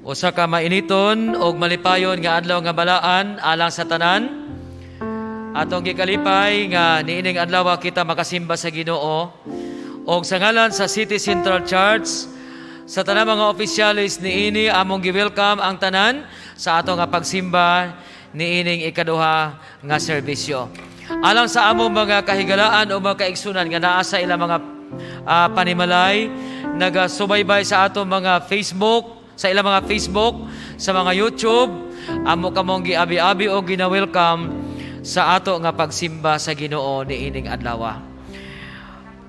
Usa ka mainiton og malipayon nga adlaw nga balaan alang sa tanan. Atong gikalipay nga niining adlaw kita makasimba sa Ginoo og sa ngalan sa City Central Church sa tanan mga opisyalis niini among gi-welcome ang tanan sa ato nga pagsimba niining ikaduha nga serbisyo. Alang sa among mga kahigalaan o mga kaigsunan nga naa sa ilang mga panimalay, nagasubaybay sa atong mga Facebook, sa ilang mga Facebook, sa mga YouTube, amo kamong giabi-abi o gina-welcome sa ato nga pagsimba sa Ginoo niining adlaw.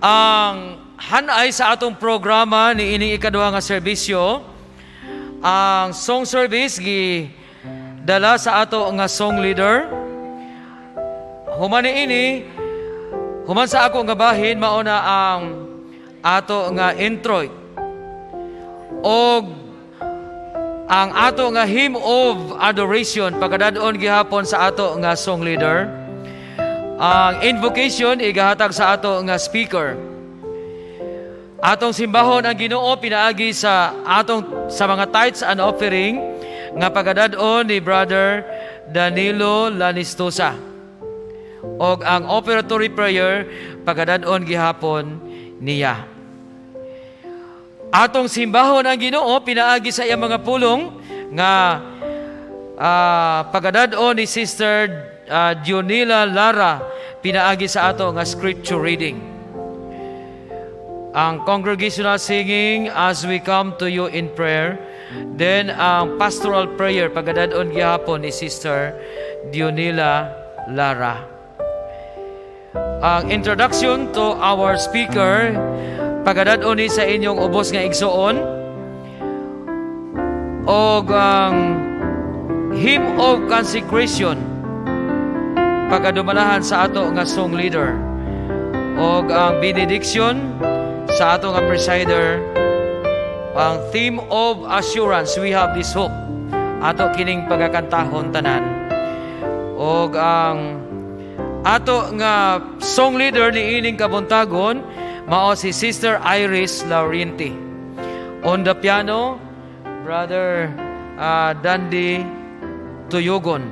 Ang hanay sa atong programa niining ikaduha nga serbisyo, ang song service gi dala sa ato nga song leader. Human niini, human sa ako nga bahin mauna ang ato nga introit og ang ato nga hymn of adoration pagkadadon gihapon sa ato nga song leader. Ang invocation igahatag sa ato nga speaker. Atong simbahon ang Ginoo pinaagi sa mga tithes and offering nga pagkadadon ni Brother Danilo Lanistosa. Og ang operatory prayer pagkadadon gihapon niya. Atong simbahon ang Ginoo pinaagi sa iyang mga pulong nga pagkadadon ni Sister Dionila Lara pinaagi sa ato nga scripture reading. Ang congregational singing as we come to you in prayer, then ang pastoral prayer pagkadadon gihapon ni Sister Dionila Lara. Ang introduction to our speaker pagkadadon ni sa inyong ubos nga igsuon og ang hymn of consecration pagkadumalahan sa ato nga song leader og ang benediction sa ato nga presider, ang theme of assurance, we have this hope, ato kining pagkakantahon tanan. Og ang ato nga song leader ni ining kabuntagon mao si Sister Iris Laurenti. On the piano, Brother Dandy Tuyugon.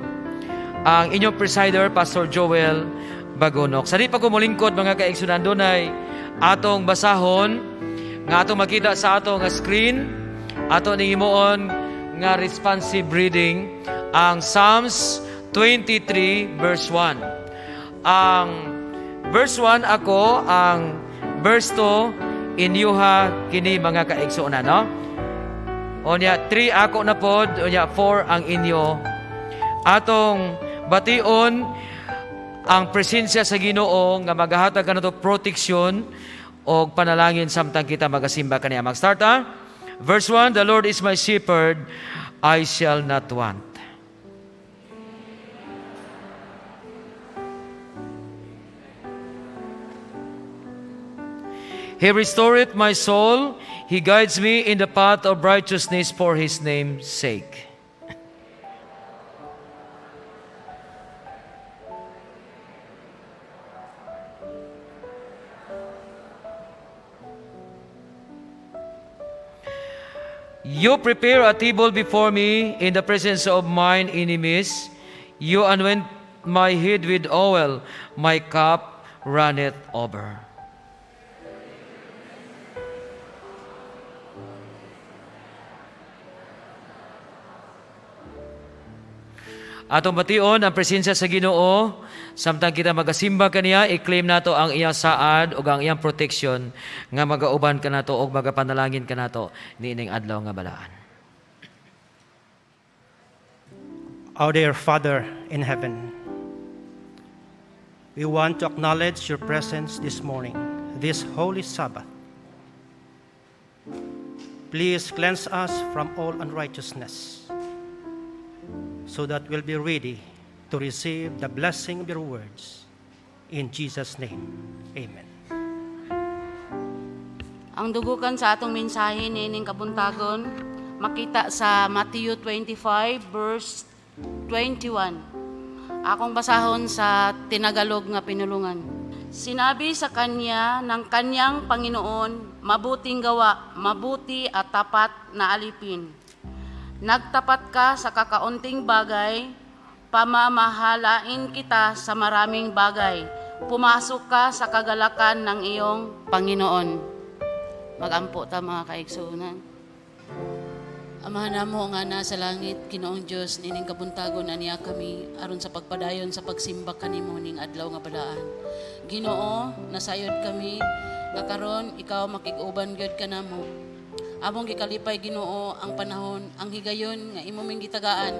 Ang inyong presider, Pastor Joel Bagonok. Sa di pa kumulingkod mga kaigsunan, dunay atong basahon nga atong makita sa ato nga screen, ato ning himuon nga responsive reading ang Psalms 23 verse 1. Ang verse 1 ako, ang verse 2 inyuha kini mga kaigsunan, no? Onya 3 ako na pod, onya 4 ang inyo. Atong bation ang presensya sa Ginoo nga magahatag kanato proteksyon o panalangin samtang kita magasimba kaniya. Mag-start Verse 1, the Lord is my shepherd, I shall not want. He restoreth my soul, He guides me in the path of righteousness for His name's sake. You prepare a table before me in the presence of mine enemies. You anoint my head with oil, my cup runneth over. Atong bation ang presensya sa Ginoo samtang kita magasimba kaniya, i-claim nato ang iyang saad ug ang iyang protection nga magauban kanato ug magapanalangin kanato niining adlaw nga balaan. Our dear Father in heaven, we want to acknowledge your presence this morning, this holy Sabbath. Please cleanse us from all unrighteousness, so that we'll be ready to receive the blessing of your words. In Jesus' name, amen. Ang dugukan sa atong mensahe niining kabuntagon makita sa Matthew 25 verse 21. Akong basahon sa tinagalog nga pinulungan. Sinabi sa kanya ng kanyang Panginoon, mabuting gawa, mabuti at tapat na alipin. Nagtapat ka sa kakaunting bagay, pamamahalain kita sa maraming bagay. Pumasok ka sa kagalakan ng iyong Panginoon. Magampo ta mga kaigsunan. Amahan namo nga nasa langit, Ginoong Dios, nining kabuntagon aniya kami aron sa pagpadayon sa pagsimba kanimo ning adlaw nga balaan. Ginoo, nasayod kami nga karon ikaw makig-uban gyud kanamo. Among gikalipay Ginoo ang panahon, ang higayon nga imo ming gitagaan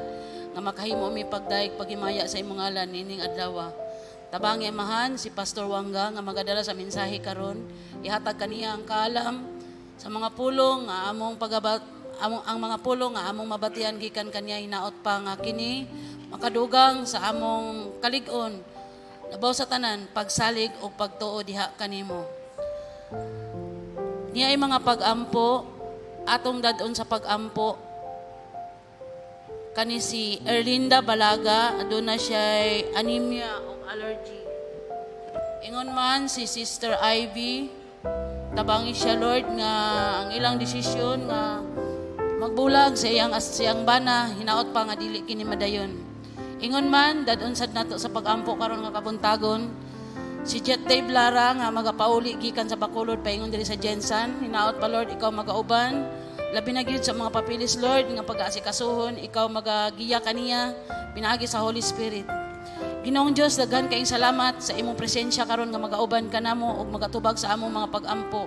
nga makahimo mi pagdaig paghimaya sa imong ngalan nining adlaw. Tabangi amahan si Pastor Wangga nga magadala sa mensahe karon, ihatag kaniya ang kaalam sa mga pulong nga among ang mga pulong nga among mabatian gikan kaniya hinaot pa nga kini makadugang sa among kalig-on labaw sa tanan pagsalig o pagtuo diha kanimo. Niya ay mga pag-ampo atong dadon sa pag-ampo kani si Erlinda Balaga, aduna siya anemia o allergy. Ingon man si Sister Ivy, tabangi siya Lord nga ang ilang desisyon nga magbulag sa siyang bana, hinaot pa nga dili kini madayon. Ingon man dadon sad nato sa pag-ampo karon nga kabuntagon si Jet Dave Lara nga magapauli gikan sa Bacolod paingon diri sa Jensan, hinaot pa Lord ikaw magauban. Labi na gyud sa mga papilis Lord nga pag-aasikasuhon, ikaw magagiya kaniya pinaagi sa Holy Spirit. Ginoong Dios, daghan kaayong salamat sa imong presensya karon nga magauban kanamo ug magatubag sa among mga pag-ampo.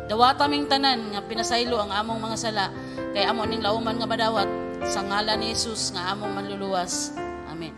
Dawata ming tanan nga pinasaylo ang among mga sala kay amo ning lauman nga madawat sa ngalan ni Jesus nga among manluluwas. Amen.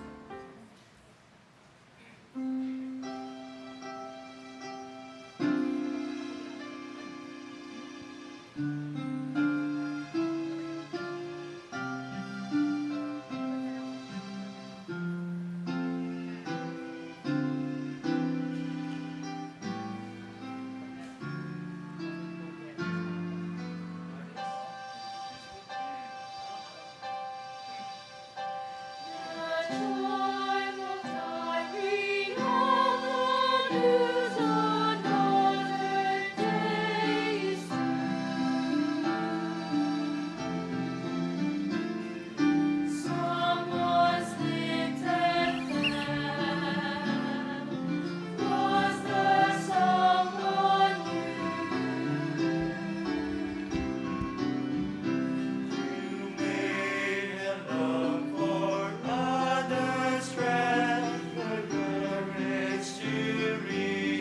For others, strength, the courage to reach.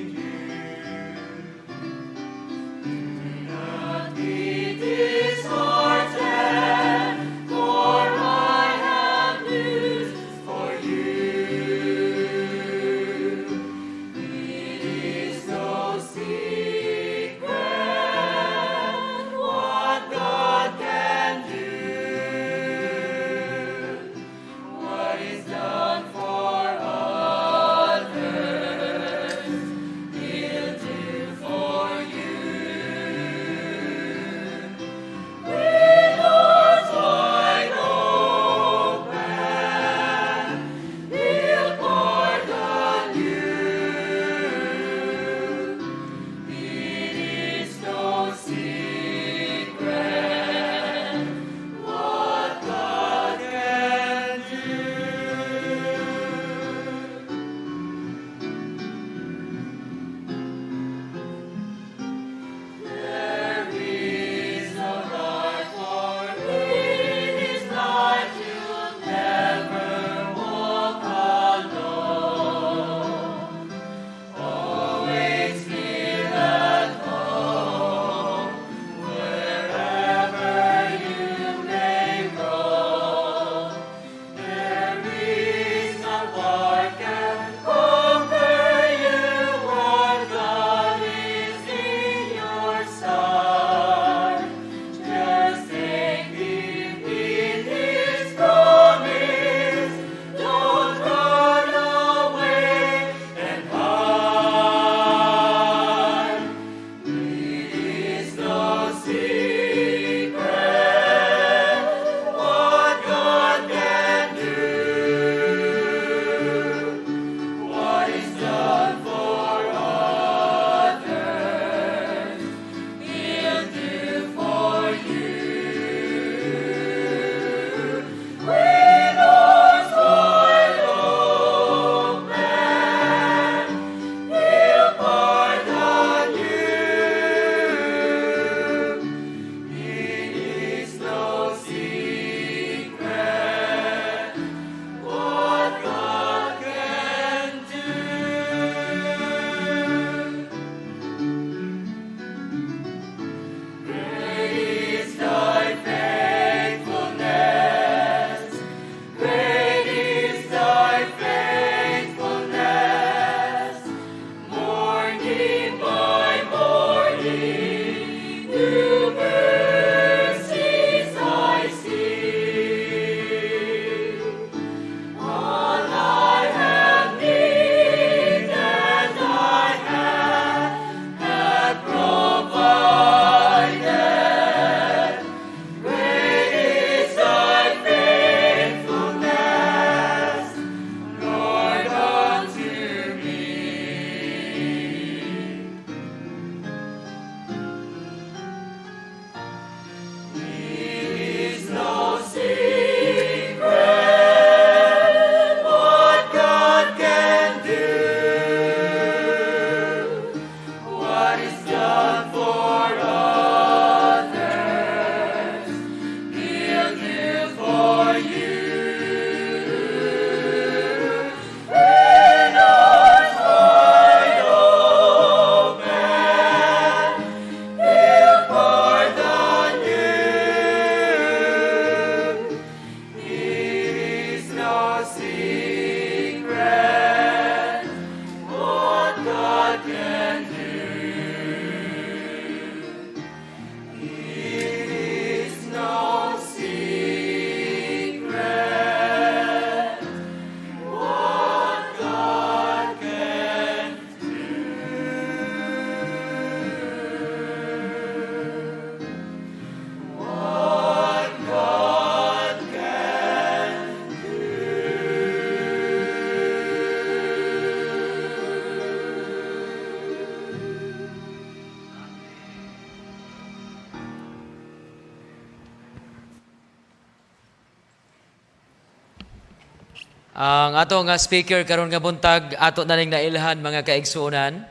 Ang ato nga speaker karon nga buntag ato na ning nailhan mga kaigsuonan.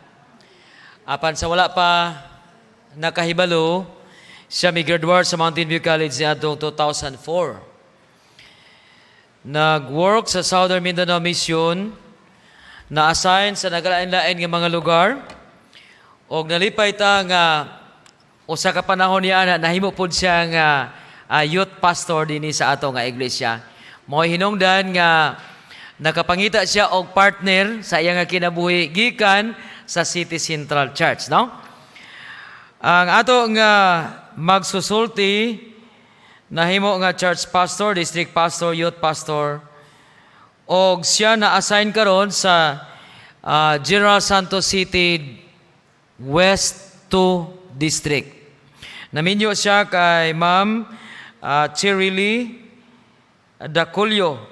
Apan sa wala pa nakahibalo, siya may graduate sa Mountain View College ni atong 2004. Nag-work sa Southern Mindanao Mission, na-assign sa nagalain-lain nga mga lugar, o nalipay ta nga usa ka panahon niya na nahimo pod siya nga youth pastor dinhi sa ato nga iglesia. Mao hinungdan nga nakapangita siya og partner sa iya nga kinabuhi gikan sa City Central Church, no? Ang ato nga magsusulti nahimo nga church pastor, district pastor, youth pastor, og siya na-assign karon sa General Santos City West 2 District. Naminyo siya kay Ma'am Chirili Daculio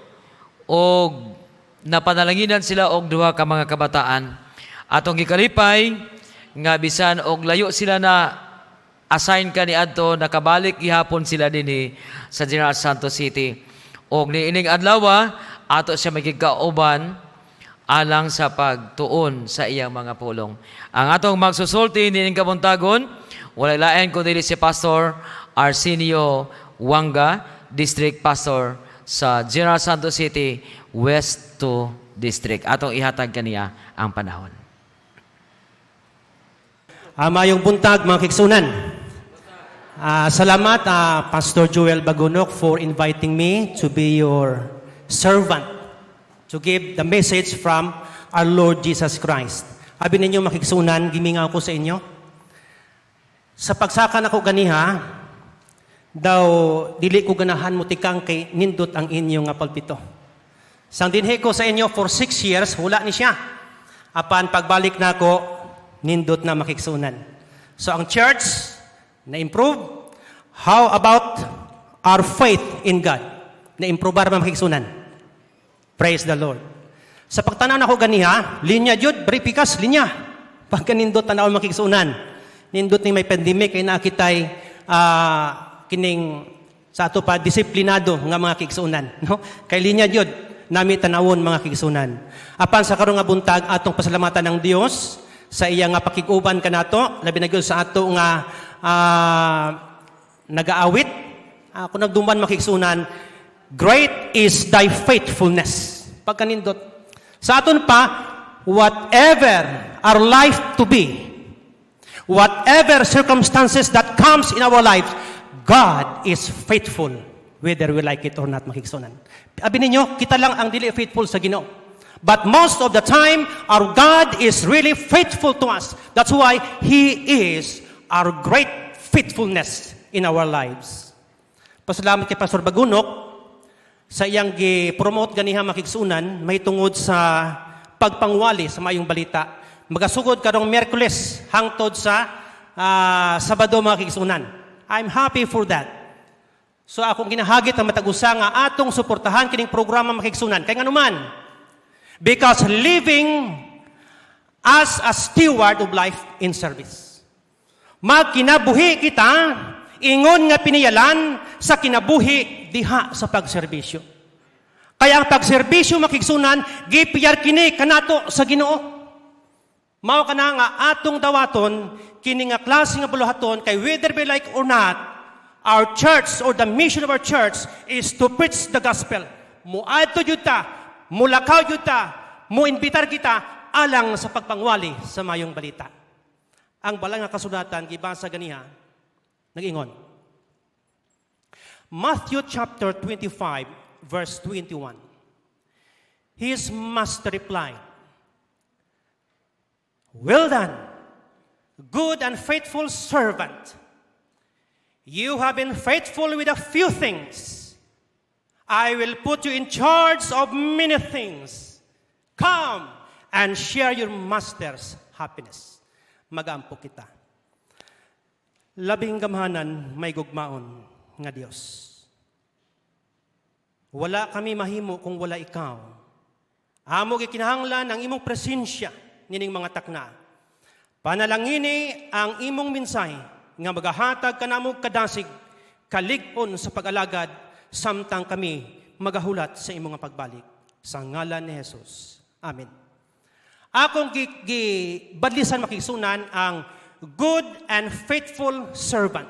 og napanalanginan sila og duha ka mga kabataan. Atong gikalipay nga bisan og layo sila na assign kaniadto, nakabalik gihapon sila dinhi sa General Santos City. Og niining adlaw ato siya magigkauban alang sa pagtuon sa iyang mga pulong. Ang atong magsusulti niining kabuntagon walay lain kundi si Pastor Arsenio Wanga, District Pastor sa General Santos City West 2 District. Atong ihatag kaniya ang panahon. Mayong buntag mga kigsunan. Salamat Pastor Joel Bagunok for inviting me to be your servant to give the message from our Lord Jesus Christ. Abi ninyo makigsunan, gimingaw ko sa inyo. Sa pagsaka nako ganiha, daw dili ko ganahan mo tikang kay nindot ang inyo nga palpito. Sang dinhi ko sa inyo for 6 years, wala ni siya. Apan pagbalik nako, nindot na makigsunan. So ang church na-improve. How about our faith in God? Na-improve ba makigsunan? Praise the Lord. Sa pagtanaw nako ganiha, linya jud, veripikas, linya. Pagka nindot tanaw makigsunan. Nindot ni may pandemic ay nakitay kining sa ato pa disiplinado nga mga kigsunan, no? Kay linya jud nami tanawon mga kigsunan. Apan sa karong nga buntag atong pasalamatan ng Dios sa iya nga pakiguban kanato, labi na gyud sa ato nga nagaawit. Kung nagduman mga kigsunan, great is thy faithfulness. Pagkanindot sa aton pa, whatever our life to be, whatever circumstances that comes in our lives, God is faithful, whether we like it or not, makiksunan. Abi ninyo, kita lang ang dili faithful sa Ginoo. But most of the time, our God is really faithful to us. That's why He is our great faithfulness in our lives. Pasalamat kay Pastor Bagunok sa iyang gi-promote ganiha makiksunan, may tungod sa pagpangwali sa mayong balita. Magasugod karong Miyerkules hangtod sa Sabado mga kigsunan. I'm happy for that. So akong ginahagit ang matagusa nga atong suportahan kining programa makigsunan. Kay nganuman, because living as a steward of life in service. Magkinabuhi kita, ingon nga piniyalan sa kinabuhi diha sa pagserbisyo. Kaya ang pagserbisyo makigsunan, gipiyar kini kanato sa Ginoo. Mao kana nga atong dawaton kini nga klase nga buluhaton kay whether we like or not, our church or the mission of our church is to preach the gospel. Muadto jud ta, mulakaw jud ta, muinbitar kita alang sa pagpangwali sa mayong balita. Ang bala nga kasulatan gibasa ganiha nag-ingon. Matthew chapter 25 verse 21. His master replied, "Well done, good and faithful servant. You have been faithful with a few things. I will put you in charge of many things. Come and share your master's happiness." Magampo kita. Labing gamhanan may gugmaon nga Dios. Wala kami mahimo kung wala ikaw. Amo gikinahanglan ang imong presensya nining mga takna. Panalangini ang imong minsay nga magahatag kanamo kadasig kalig-on sa pag-alagad samtang kami magahulat sa imong pagbalik. sa ngalan ni Jesus. Amen. Akong gibadlisan makigsunan ang good and faithful servant.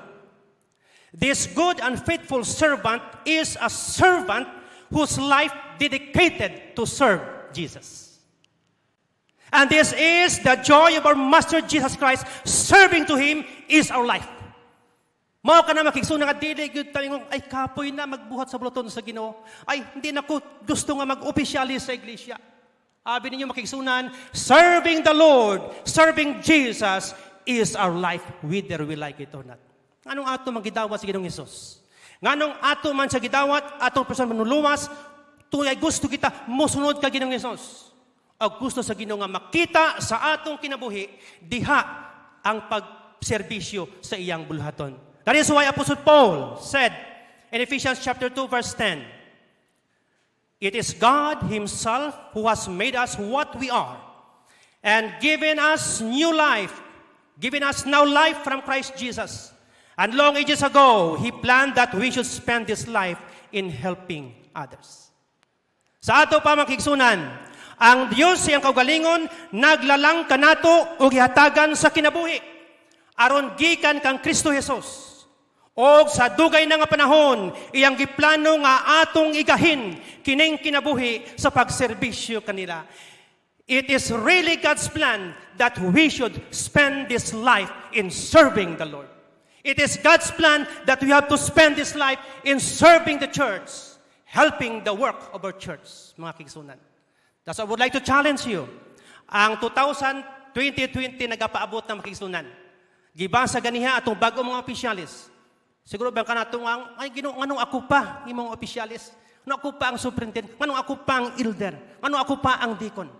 This good and faithful servant is a servant whose life dedicated to serve Jesus. And this is the joy of our Master Jesus Christ. Serving to Him is our life. Mao ka na makigsunan nga dili gyud tayo ay kapoy na magbuhat sa buluton sa Ginoo. Ay hindi na ko gusto nga mag-opisyali sa iglesia. Abi ninyo makigsunan, serving the Lord, serving Jesus is our life whether we like it or not. Anong ato magidawat sa Ginoong Hesus? Nganong ato man sa gidawat atong person manuluwas, tunay gusto kita mosunod ka Ginoong Hesus. O gusto sa Ginoo nga makita sa atong kinabuhi diha ang pagserbisyo sa iyang bulhaton. That is why Apostle Paul said in Ephesians chapter 2 verse 10, it is God Himself who has made us what we are and given us new life, given us now life from Christ Jesus. And long ages ago, He planned that we should spend this life in helping others. Sa ato pa makigsunan, ang Diyos siyang kaugalingon, naglalang kanato o gihatagan sa kinabuhi. Aron gikan kang Kristo Jesus. O sa dugay na nga panahon, iyang giplano nga atong igahin kining kinabuhi sa pagserbisyo kanila. It is really God's plan that we should spend this life in serving the Lord. It is God's plan that we have to spend this life in serving the church, helping the work of our church, mga kigsunan. That's why I would like to challenge you. Ang 2020 nagapaabot ng makigsunan. Gibasa ganiha atong bago mga opisyalis. Siguro bang kanatong ay Ginoo nganong ako pa imong opisyalis? Nganong ako pa ang superintendent? Nganong ako pa ang elder? Nganong ako pa ang deacon?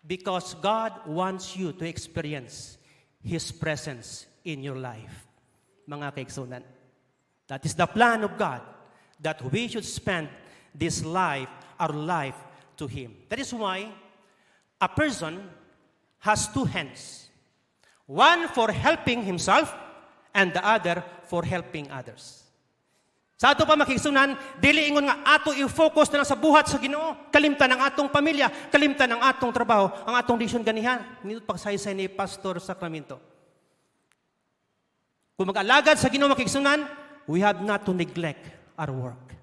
Because God wants you to experience His presence in your life. Mga kaigsunan. That is the plan of God, that we should spend this life, our life, to Him. That is why a person has two hands. One for helping himself and the other for helping others. Sa ato pa makigsunan, dili ingon nga ato i-focus na lang sa buhat sa Ginoo, kalimtan ang atong pamilya, kalimtan ang atong trabaho, ang atong disyon ganihan. Nito pagsaysay ni Pastor Sacramento. Kung mag-alagad sa Ginoo makigsunan, we have not to neglect our work.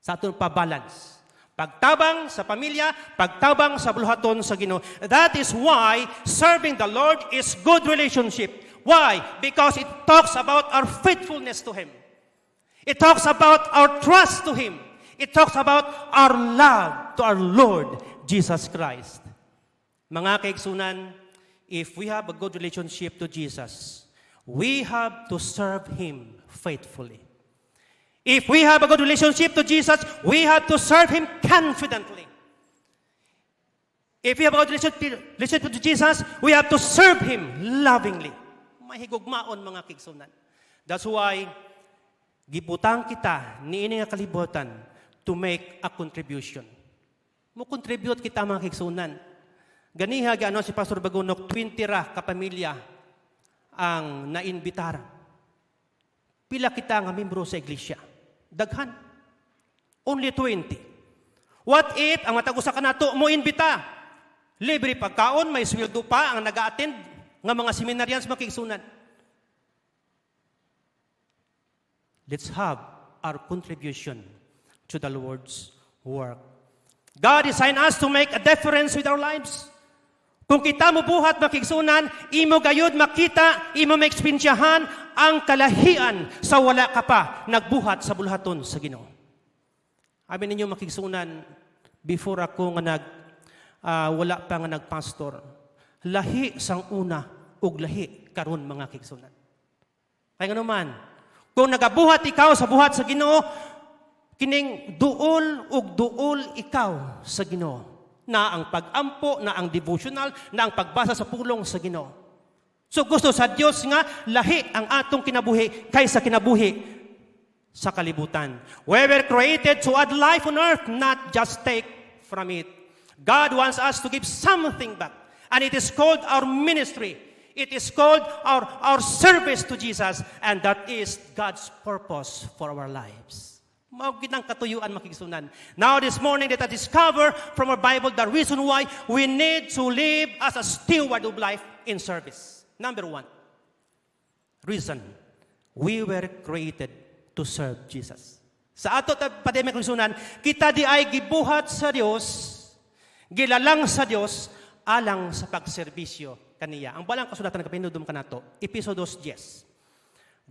Sa atong pa-balance. Pagtabang sa pamilya, pagtabang sa buluhaton sa Ginoo. That is why serving the Lord is good relationship. Why? Because it talks about our faithfulness to Him. It talks about our trust to Him. It talks about our love to our Lord Jesus Christ. Mga kaigsunan, if we have a good relationship to Jesus, we have to serve Him faithfully. If we have a good relationship to Jesus, we have to serve Him confidently. If we have a good relationship to Jesus, we have to serve Him lovingly. Mahigugmaon mga kigsunan. That's why gibutang kita niini nga kalibutan to make a contribution. Mo contribute kita mga kigsunan. Ganiha gyano si Pastor Bagunok 20 ra ka pamilya ang nainbitar. Pila kita nga membro sa iglesia? Daghan. Only 20. What if ang matag usa kanato mo imbita? Libre pagkaon, may sweldo pa ang naga-attend nga mga seminarians makigsunan. Let's have our contribution to the Lord's work. God designed us to make a difference with our lives. Kung kita mo buhat makigsunan, imo gayud makita, imo maekspensyahan ang kalahian sa wala ka pa nagbuhat sa bulhaton sa Ginoo. Amin ninyo makigsunan, before ako nga wala pa nga nagpastor, lahi sang una ug lahi karon mga kigsunan. Kaya nga naman, kung nagabuhat ikaw sa buhat sa Ginoo, kining duol ug duol ikaw sa Ginoo. Na ang pag-ampo, na ang devotional, na ang pagbasa sa pulong sa Ginoo. So gusto sa Dios nga lahi ang atong kinabuhi kaysa kinabuhi sa kalibutan. We were created to add life on earth, not just take from it. God wants us to give something back. And it is called our ministry. It is called our service to Jesus. And that is God's purpose for our lives. Maugit ng katuyuan makigsunan. Now this morning that I discover from our Bible the reason why we need to live as a steward of life in service. Number one, reason, we were created to serve Jesus. Sa ato pademay kigsunan, kita di ay gibuhat sa Dios, gilalang sa Dios, alang sa pagserbisyo kaniya. Ang balang kasulatan ng kapinudom ka na to, Episodos 10.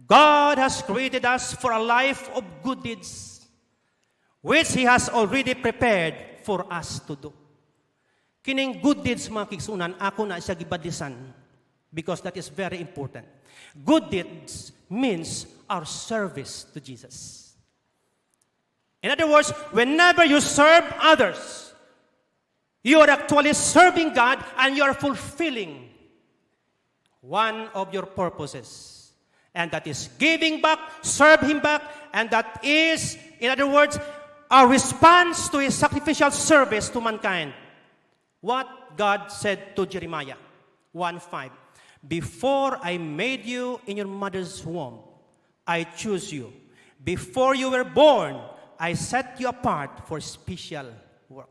God has created us for a life of good deeds, which He has already prepared for us to do. Kining good deeds, mga kigsunan, ako na siya gibadisan because that is very important. Good deeds means our service to Jesus. In other words, whenever you serve others, you are actually serving God and you are fulfilling one of your purposes. And that is giving back, serve Him back, and that is, in other words, our response to His sacrificial service to mankind. What God said to Jeremiah 1:5, before I made you in your mother's womb, I chose you. Before you were born, I set you apart for special work.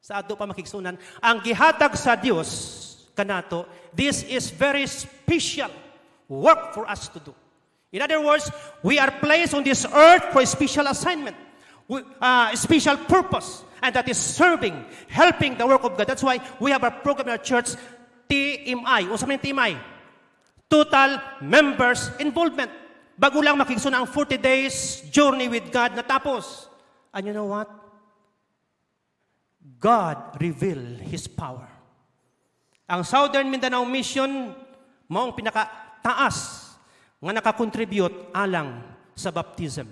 Sa ato pa makigsunan, ang gihatag sa Dios kanato, this is very special work for us to do. In other words, we are placed on this earth for a special assignment, a special purpose, and that is serving, helping the work of God. That's why we have a program in our church, TMI. O sa mga TMI? Total Members Involvement. Bago lang makigsunan ang 40 days journey with God natapos. And you know what? God revealed His power. Ang Southern Mindanao Mission, maong pinakataas nga nakakontribute alang sa baptism.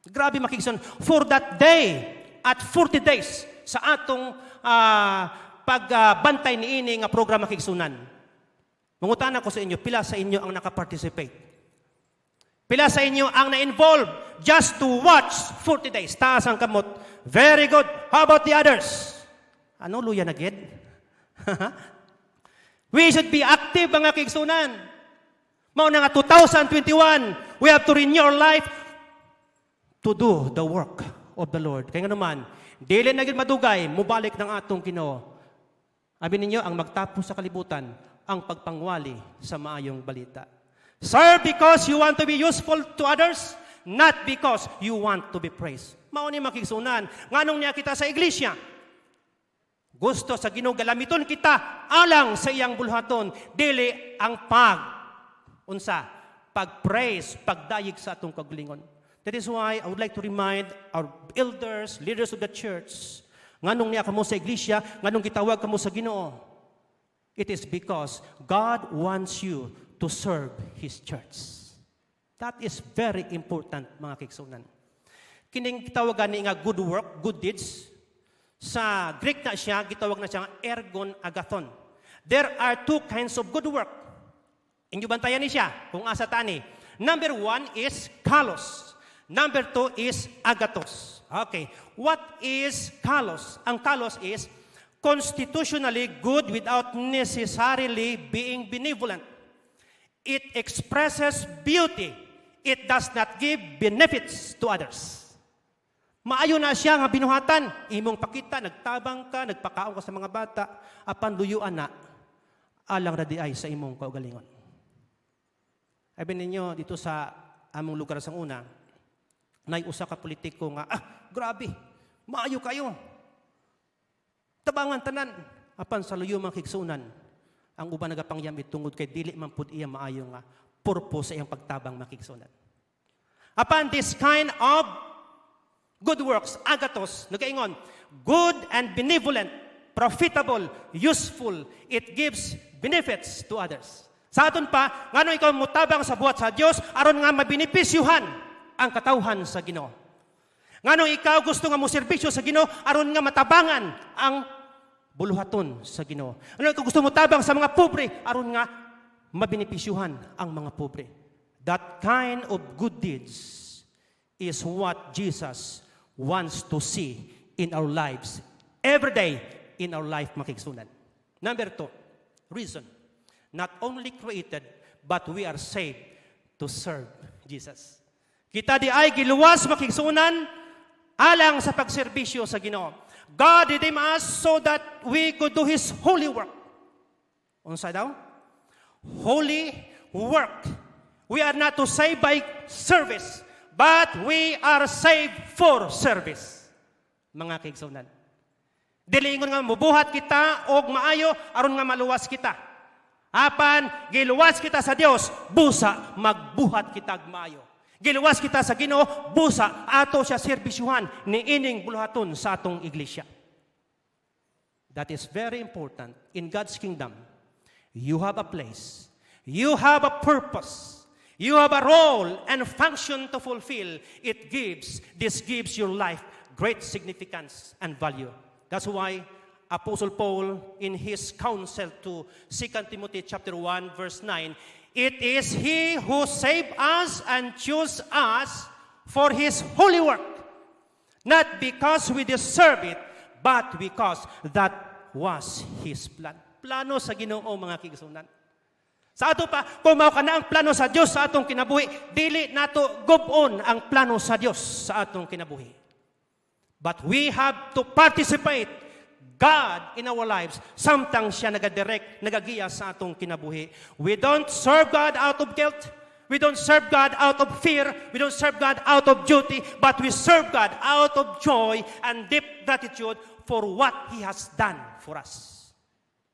Grabe makikison. For that day, at 40 days, sa atong pagbantay ni ini nga program makiksunan. Mangutana ko sa inyo, pila sa inyo ang nakaparticipate? Pila sa inyo ang na-involve just to watch 40 days? Taas ang kamot. Very good. How about the others? Ano, luya na gid? We should be active mga kigsunan. Mao na nga 2021, we have to renew our life to do the work of the Lord. Kaya nga naman, dili na gid madugay, mubalik ng atong Ginoo. Abi ninyo, ang magtapos sa kalibutan, ang pagpangwali sa maayong balita. Serve because you want to be useful to others, not because you want to be praised. Mao ni makigsunan, nganong niya kita sa iglesia? Gusto sa Ginoo galamiton kita alang sa iyang bulhaton, dili ang pag-praise, pagdayig sa atong kagalingon. That is why I would like to remind our elders, leaders of the church, nganong niya kamo sa iglesia, nganong gitawag kamo sa Ginoo. It is because God wants you to serve His church. That is very important, mga kigsunan. Kining gitawagan ni nga good work, good deeds, sa Greek na siya, gitawag na siya ergon agathon. There are two kinds of good work. Inyo bantayan ni siya kung asa tani. Number 1 is kalos. Number 2 is agathos. Okay. What is kalos? Ang kalos is constitutionally good without necessarily being benevolent. It expresses beauty. It does not give benefits to others. Maayo na siya nga binuhatan. Imong pakita, nagtabang ka, nagpakaon ka sa mga bata, apan luyuan na, alang radi ay sa imong kaugalingon. Sabi ninyo, dito sa among lugar sa una, usa ka politiko nga, grabe, maayo kayo. Tabangan tanan, apan sa luyo mga kigsunan, ang uban nagapangyamit tungod kay dili man pud iya maayo nga purpose sa iyang pagtabang mga kigsunan. Upon this kind of good works, agathos, nagaingon, good and benevolent, profitable, useful, it gives benefits to others. Sa aton pa, ngano ikaw mutabang sa buhat sa Dios aron nga mabinipisyuhan ang katawhan sa Ginoo. Ngano ikaw gusto nga mo serbisyo sa Ginoo aron nga matabangan ang buluhaton sa Ginoo. Ano ikaw gusto mo tabang sa mga pobre aron nga mabinipisyuhan ang mga pobre. That kind of good deeds is what Jesus wants to see in our lives every day in our life, makiksunan. Number 2, reason. Not only created, but we are saved to serve Jesus. Kita di ay giluwas makigsunan alang sa pagserbisyo sa Ginoo. God redeemed us so that we could do His holy work. Unsa daw? Holy work. We are not to save by service, but we are saved for service. Mga kaigsunan. Dili ingon nga mubuhat kita og maayo aron nga maluwas kita. Apan giluwas kita sa Dios, busa magbuhat kita og maayo. Giluwas kita sa Ginoo, busa ato siya serbisyuhan ni ining buluhaton sa atong iglesia. That is very important in God's kingdom. You have a place. You have a purpose. You have a role and function to fulfill. This gives your life great significance and value. That's why Apostle Paul, in his counsel to 2 Timothy chapter 1, verse 9, it is He who saved us and chose us for His holy work, not because we deserve it, but because that was His plan. Plano sa Ginoo, mga kigsunan. Sa ato pa, kung mao kana ang plano sa Dios sa atong kinabuhi, dili nato gubon ang plano sa Dios sa atong kinabuhi. But we have to participate God in our lives. Samtang siya nagadirect, nagagiya sa atong kinabuhi. We don't serve God out of guilt. We don't serve God out of fear. We don't serve God out of duty. But we serve God out of joy and deep gratitude for what He has done for us.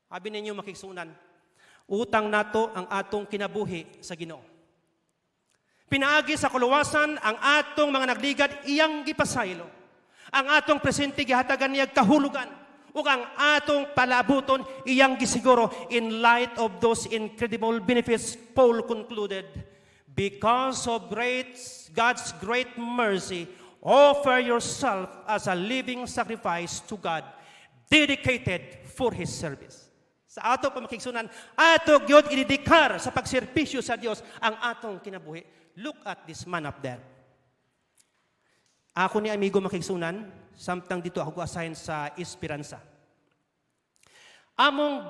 Sabi ninyo makigsunan, utang nato ang atong kinabuhi sa Ginoo. Pinaagi sa kuluwasan ang atong mga nagligad iyang gipasaylo. Ang atong presente gihatagan niyag kahulugan ug ang atong palabuton iyang gisiguro. In light of those incredible benefits, Paul concluded, because of God's great mercy, offer yourself as a living sacrifice to God, dedicated for His service. Sa ato pamakigsunan, ato gyud idedikar sa pagserbisyo sa Dios ang atong kinabuhi. Look at this man up there. Ako ni amigo makigsunan, samtang dito ako assign sa Esperanza. Among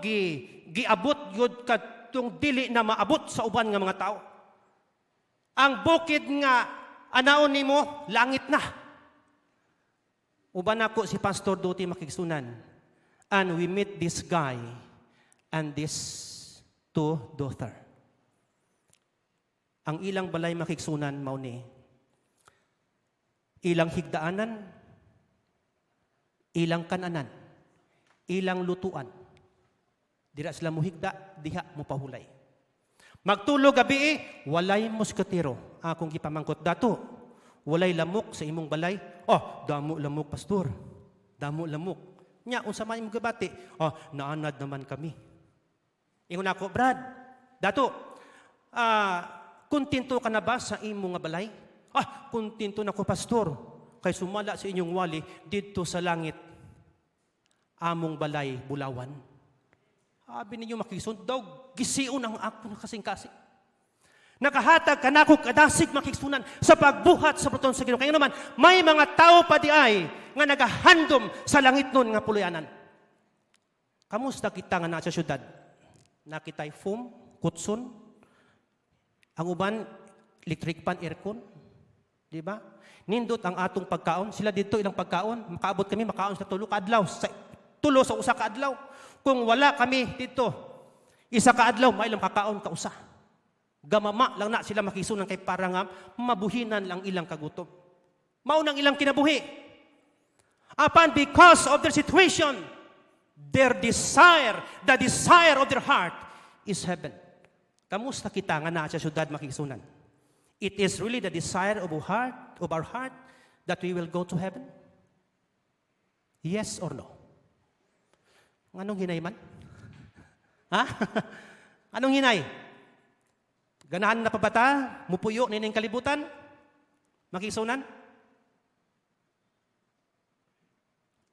giabot gyud kadtong dili na maabot sa uban nga mga tao. Ang bukid nga anaon nimo langit na. Uban ako si Pastor Doti makigsunan. And we meet this guy and this two daughter. Ang ilang balay makigsunan mao ni ilang higdaanan, ilang kananan, ilang lutuan. Dira sila muhigda, diha mo pahulay. Magtulog gabi, walay musketero. Akong gipamangkot dato, walay lamok sa imong balay. Oh, damo lamok pastor. Damo lamok. Nya unsa man imong gabati? Oh, naanad naman kami. Ingon ako, Brad, dato, kontento ka na ba sa imong nga balay? Kontento na ko, pastor. Kay sumala sa inyong wali dito sa langit. Among balay, bulawan. Sabi ninyo makisund daw, gisiun ang ako kasing-kasing. Nakahatag ka na akong kadasig makiksunan sa pagbuhat sa proton sa Ginoo. Kaya naman, may mga tao pa di ay nga nagahandom sa langit nun nga puluyanan. Kamusta kita nga na sa syudad? Nakitay foam, kutson, ang uban, electric pan, aircon. Di ba? Nindot ang atong pagkaon. Sila dito ilang pagkaon. Makaabot kami, makaon sa tulo kaadlaw. Tulo sa usa kaadlaw. Kung wala kami dito, isa kaadlaw, may ilang kakaon ka usa. Gamama lang na sila makisunan kay para nga mabuhinan lang ilang kagutom. Maunang ilang kinabuhi. Upon because of their situation, their desire, the desire of their heart is heaven. Kamusta kita nga na sa syudad makisunan? It is really the desire of our heart that we will go to heaven? Yes or no? Anong hinay man? Ha? Anong hinay? Ganahan na pa bata? Mupuyo na ining kalibutan? Makisunan?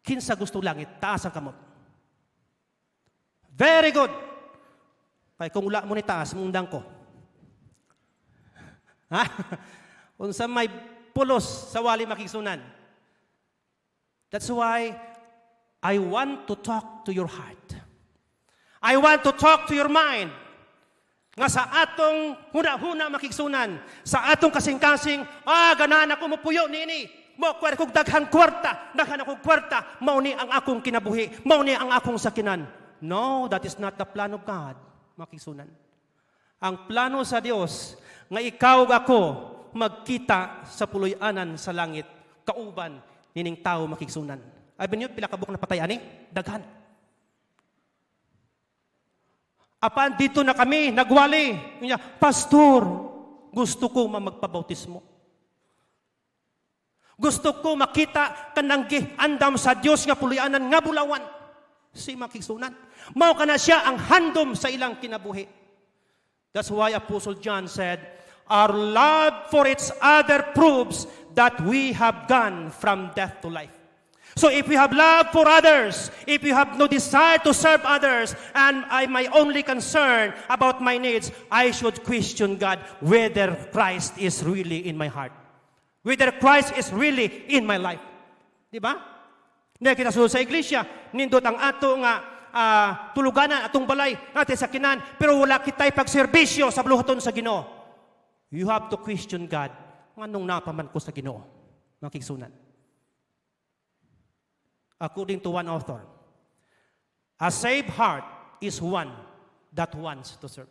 Kinsa gusto langit, taas ang kamot. Very good. Kaya kung ula mo ni taas, mundang ko. Ha? Unsa may pulos sa wali makisunan. That's why I want to talk to your heart. I want to talk to your mind. nga sa atong huna-huna makigsunan, sa atong kasing-kasing, ganahan ako mapuyo nini, mo kung daghang kwarta, mao ni ang akong kinabuhi, mao ni ang akong sakinan. No, that is not the plan of God, makigsunan. Ang plano sa Dios nga ikaw ug ako magkita sa puloy-anan sa langit, kauban nining tao makigsunan. Abi niyo pila ka buok na patay ani? Daghan. Apan dito na kami, nagwali. Pastor, gusto ko magpabautismo. Gusto ko makita kanang giandam sa Dios nga puloy-anan nga bulawan. Si makigsunan. Mao kana siya ang handom sa ilang kinabuhi. That's why Apostle John said, our love for each other proves that we have gone from death to life. So if we have love for others, if you have no desire to serve others, and I'm my only concern about my needs, I should question God whether Christ is really in my heart. Whether Christ is really in my life. Di ba? Hindi kita sulod sa iglesia, nindot ang ato nga tuluganan, atong balay, natin sa kinan, pero wala kita'y pagserbisyo sa buluhaton sa Ginoo. You have to question God. Anong napaman ko sa Ginoo? Makigsunan. According to one author, a saved heart is one that wants to serve.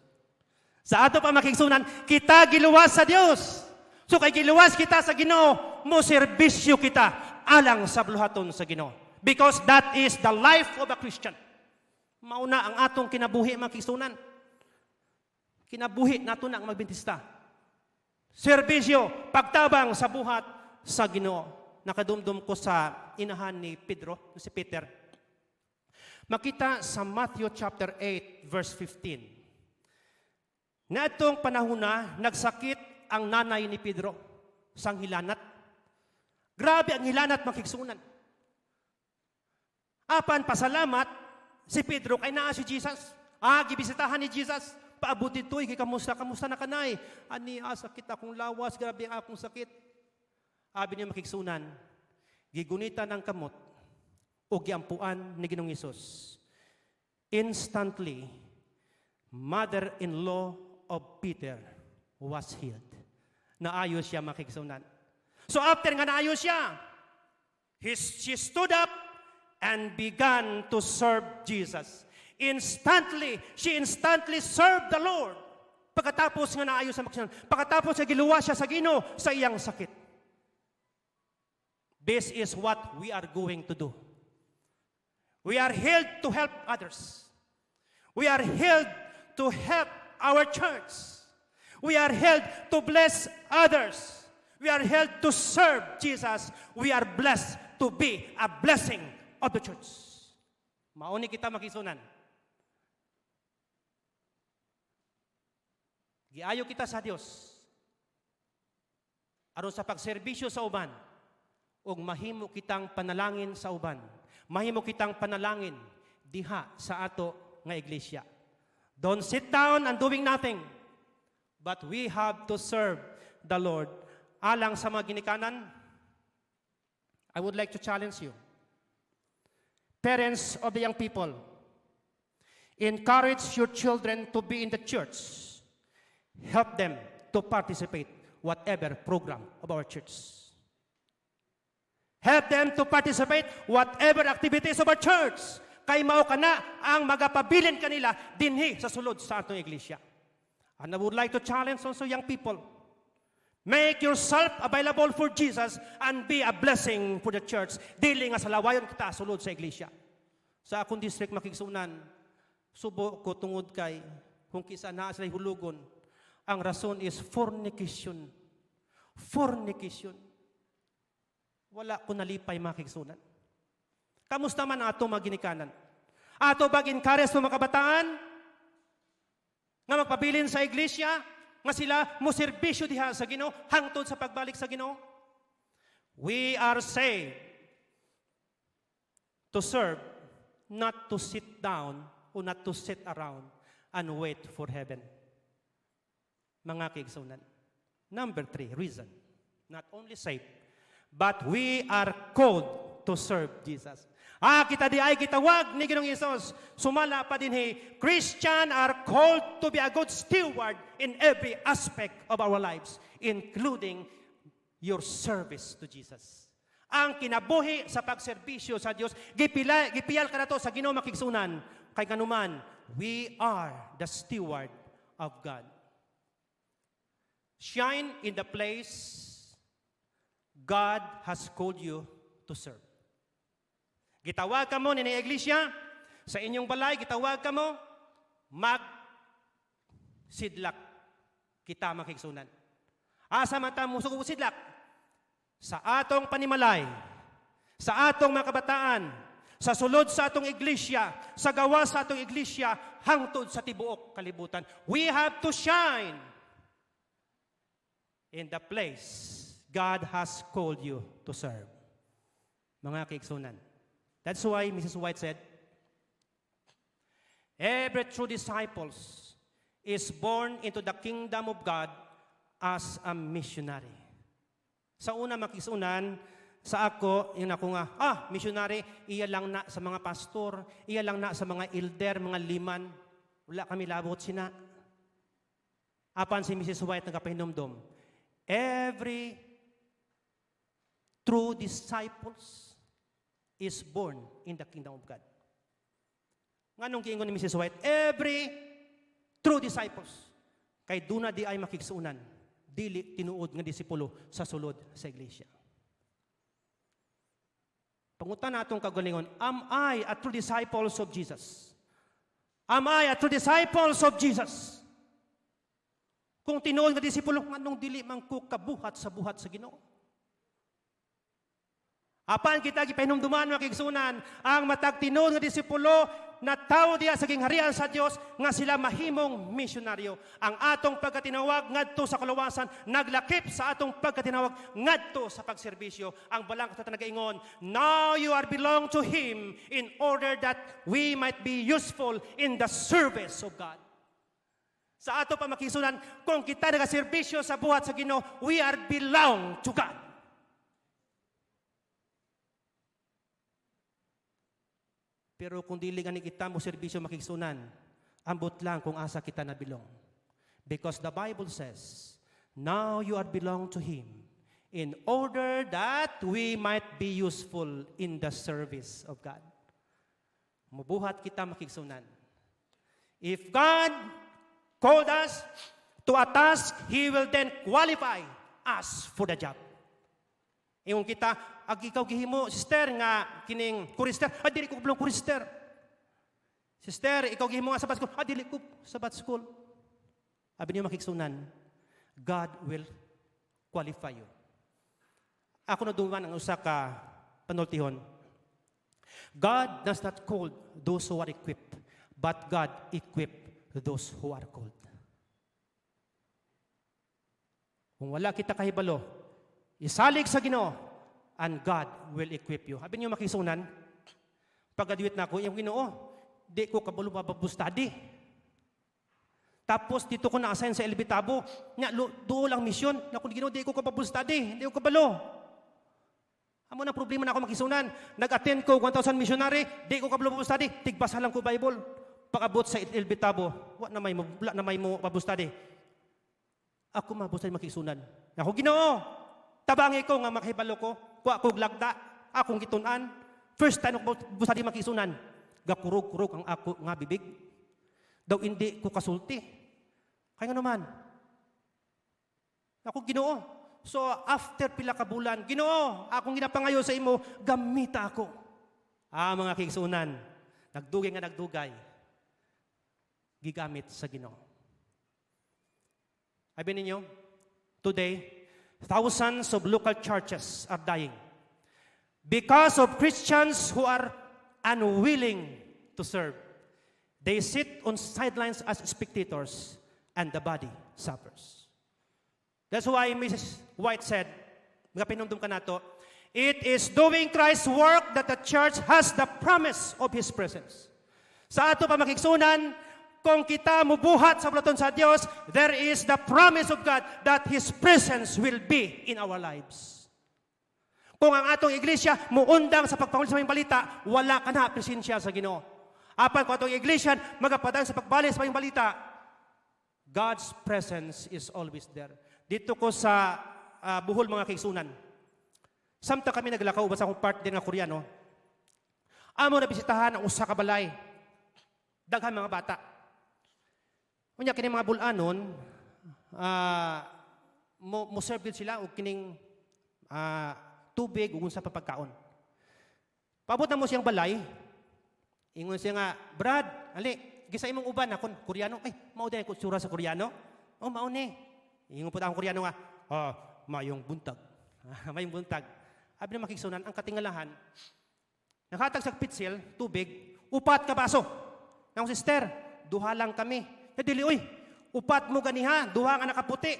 Sa ato pa makigsunan, kita giluwas sa Dios. So kay giluwas kita sa Ginoo, mo serbisyo kita alang sa buluhaton sa Ginoo. Because that is the life of a Christian. Mauna ang atong kinabuhi makigsunan. Kinabuhi nato na ang magbintista. Serbisyo, pagtabang sa buhat sa Ginoo. Nakadumdum ko sa inahan ni Pedro, si Peter. Makita sa Matthew chapter 8, verse 15. Na itong panahon na, nagsakit ang nanay ni Pedro sang hilanat. Grabe ang hilanat makigsunan. Apan pasalamat si Pedro kay naa si Jesus. Gibisitahan ni Jesus. Paabuti to'y, kamusta na kanay. Ani, sakit akong lawas, grabe ang akong sakit. Abi niya makigsunan, gigunita ng kamot o giampuan ni Ginoong Hesus. Instantly, mother-in-law of Peter was healed. Naayos siya makigsunan. So after nga naayos siya, she stood up and began to serve Jesus. She instantly served the Lord. Pagkatapos nga naayos siya makigsunan, pagkatapos nga giluwa siya sa Ginoo sa iyang sakit. This is what we are going to do. We are healed to help others. We are healed to help our church. We are healed to bless others. We are healed to serve Jesus. We are blessed to be a blessing of the church. Mauni kita makisunan. Giayo kita sa Dios. Aron sa pagserbisyo sa uban. O mahimo kitang panalangin sa uban. Mahimo kitang panalangin diha sa ato nga iglesia. Don't sit down and doing nothing. But we have to serve the Lord. Alang sa mga ginikanan, I would like to challenge you. Parents of the young people, encourage your children to be in the church. Help them to participate whatever program of our church. Help them to participate whatever activities of our church. Kay mao kana ang magapabilin kanila dinhi sa sulod sa atong iglesia. And I would like to challenge also young people. Make yourself available for Jesus and be a blessing for the church. Dili nga sa lawayon kita sulod sa iglesia. Sa akong district makigsunan, subo ko tungod kay kung kisa naa sila hulugon. Ang rason is fornication. Fornication. Wala ko nalipay makigsunan. Kamusta man ato maginikanan? Ato bag-encourage sa mga kabataan nga magpabilin sa iglesia, nga sila mo serbisyo diha sa Ginoo hangtod sa pagbalik sa Ginoo. We are saved to serve, not to sit down or not to sit around and wait for heaven. Mga kaigsunan. Number 3, reason. Not only saved, but we are called to serve Jesus. Kita di ay gitawag ni Ginoong Hesus. Sumala pa din Christian are called to be a good steward in every aspect of our lives, including your service to Jesus. Ang kinabuhi sa pagserbisyo sa Dios, gipiyal ka na to sa Ginoo makigsunan. Kay kanuman, we are the steward of God. Shine in the place God has called you to serve. Gitawag ka mo ni iglesia, sa inyong balay, gitawag ka mo, sidlak kita makigsunan. Asa man ta mo sidlak? Sa atong panimalay, sa atong mga kabataan, sa sulod sa atong iglesia, sa gawa sa atong iglesia, hangtod sa tibuok kalibutan. We have to shine in the place God has called you to serve. Mga kaigsunan. That's why Mrs. White said, every true disciple is born into the kingdom of God as a missionary. Sa una makisunan, sa ako, yun ako nga, missionary, iya lang na sa mga pastor, iya lang na sa mga elder, mga liman. Wala kami labot sina. Apan si Mrs. White nagkapahinumdom, every true disciples is born in the kingdom of God. Nganong kiingon ni Mrs. White, every true disciples, kay duna di ay makigsuunan, dili tinuod nga disipulo sa sulod sa iglesia. Pangutan natong kagalingon, am I a true disciple of Jesus? Am I a true disciple of Jesus? Kung tinuod nga disipulo, nganong dili man ko kabuhat sa buhat sa Ginoo? Apan kita gipahinumduman mga kigsunan, ang matag tinuod nga disipulo na tao diya sa gingharian sa Dios nga sila mahimong misyonaryo. Ang atong pagkatinawag ngadto sa kalawasan naglakip sa atong pagkatinawag ngadto sa pagserbisyo. Ang balang kata nagaingon, now you are belong to Him in order that we might be useful in the service of God. Sa ato pa makisunan, kung kita nagaserbisyo sa buhat sa Ginoo, we are belong to God. Pero kung dili nga ni kita mo serbisyo makigsunan, ambot lang kung asa kita nabilong. Because the Bible says, now you are belong to Him in order that we might be useful in the service of God. Mubuhat kita makigsunan. If God called us to a task, He will then qualify us for the job. Yung kita, ikaw gihimo, sister, nga kining kurister, dili ko belong kurister. Sister, ikaw gihimo nga sabat school, dili ko sabat school. Abi niyo makigsunan, God will qualify you. Ako na duman ang usa ka panultihon. God does not call those who are equipped, but God equip those who are called. Kung wala kita kahibalo, isalig sa Ginoo, and God will equip you. Habi niyo makisunan, pag-graduate na ako, yung Ginoo, di ko kabalo babustadi. Tapos dito ko na-assign sa Elbitabo, doon lang misyon, na kung Ginoo, di ko babustadi, di ko kabalo. Amo na problema na ako makisunan. Nag-attend ko 1,000 missionary, di ko kabalo babustadi, tigbasa lang ko Bible. Pag-abot sa Elbitabo, wala na may mo babustadi. Ako mabustadi makisunan. Ako Ginoo, tabangi ko nga makahibalo ko, kuha ko glagda, akong gitunan. First time ako busadi makisunan, gakurog-kurog ang ako nga bibig. Daw hindi ko kasulti. Kaya nga naman, ako Ginoo. So after pila ka bulan, Ginoo, akong ginapangayo sa imo, gamita ako. Mga kigsunan, nagdugay, gigamit sa Ginoo. Sabi ninyo, today, thousands of local churches are dying because of Christians who are unwilling to serve. They sit on sidelines as spectators and the body suffers. That's why Mrs. White said, mga pinumdum ka na to, it is doing Christ's work that the church has the promise of His presence. Sa ato pa makigsunan, kung kita mubuhat sa bulaton sa Dios, there is the promise of God that His presence will be in our lives. Kung ang atong iglesia muundang sa pagpanguli sa mga balita, wala ka na presensya sa Ginoo. Apan kung atong iglesia magapadang sa pagbalik sa mga balita, God's presence is always there. Dito ko sa Bohol mga kaigsunan. Samtang kami naglakaw ba sa akong partner nga Koreano, amo na bisitahan ang usa ka balay. Daghan mga bata. Unya kini mga bulanon, mo serve sila og kining tubig ug unsa pa pagkaon. Paabot na mo siyang balay. Ingon siya nga, Brad, ali, gisa imong uban akon Koreano. Ay, mao din ko tsura sa Koreano. Oh, mao ni. Ingon pud ang Koreano nga, mayong buntag. Mayong buntag. Abi na makigsunan ang katingalahan. Nakatag sa pitsil, tubig, upat ka baso. Nang sister, duha lang kami. Dili, uy, upat mo ganiha, duha nga nakaputi.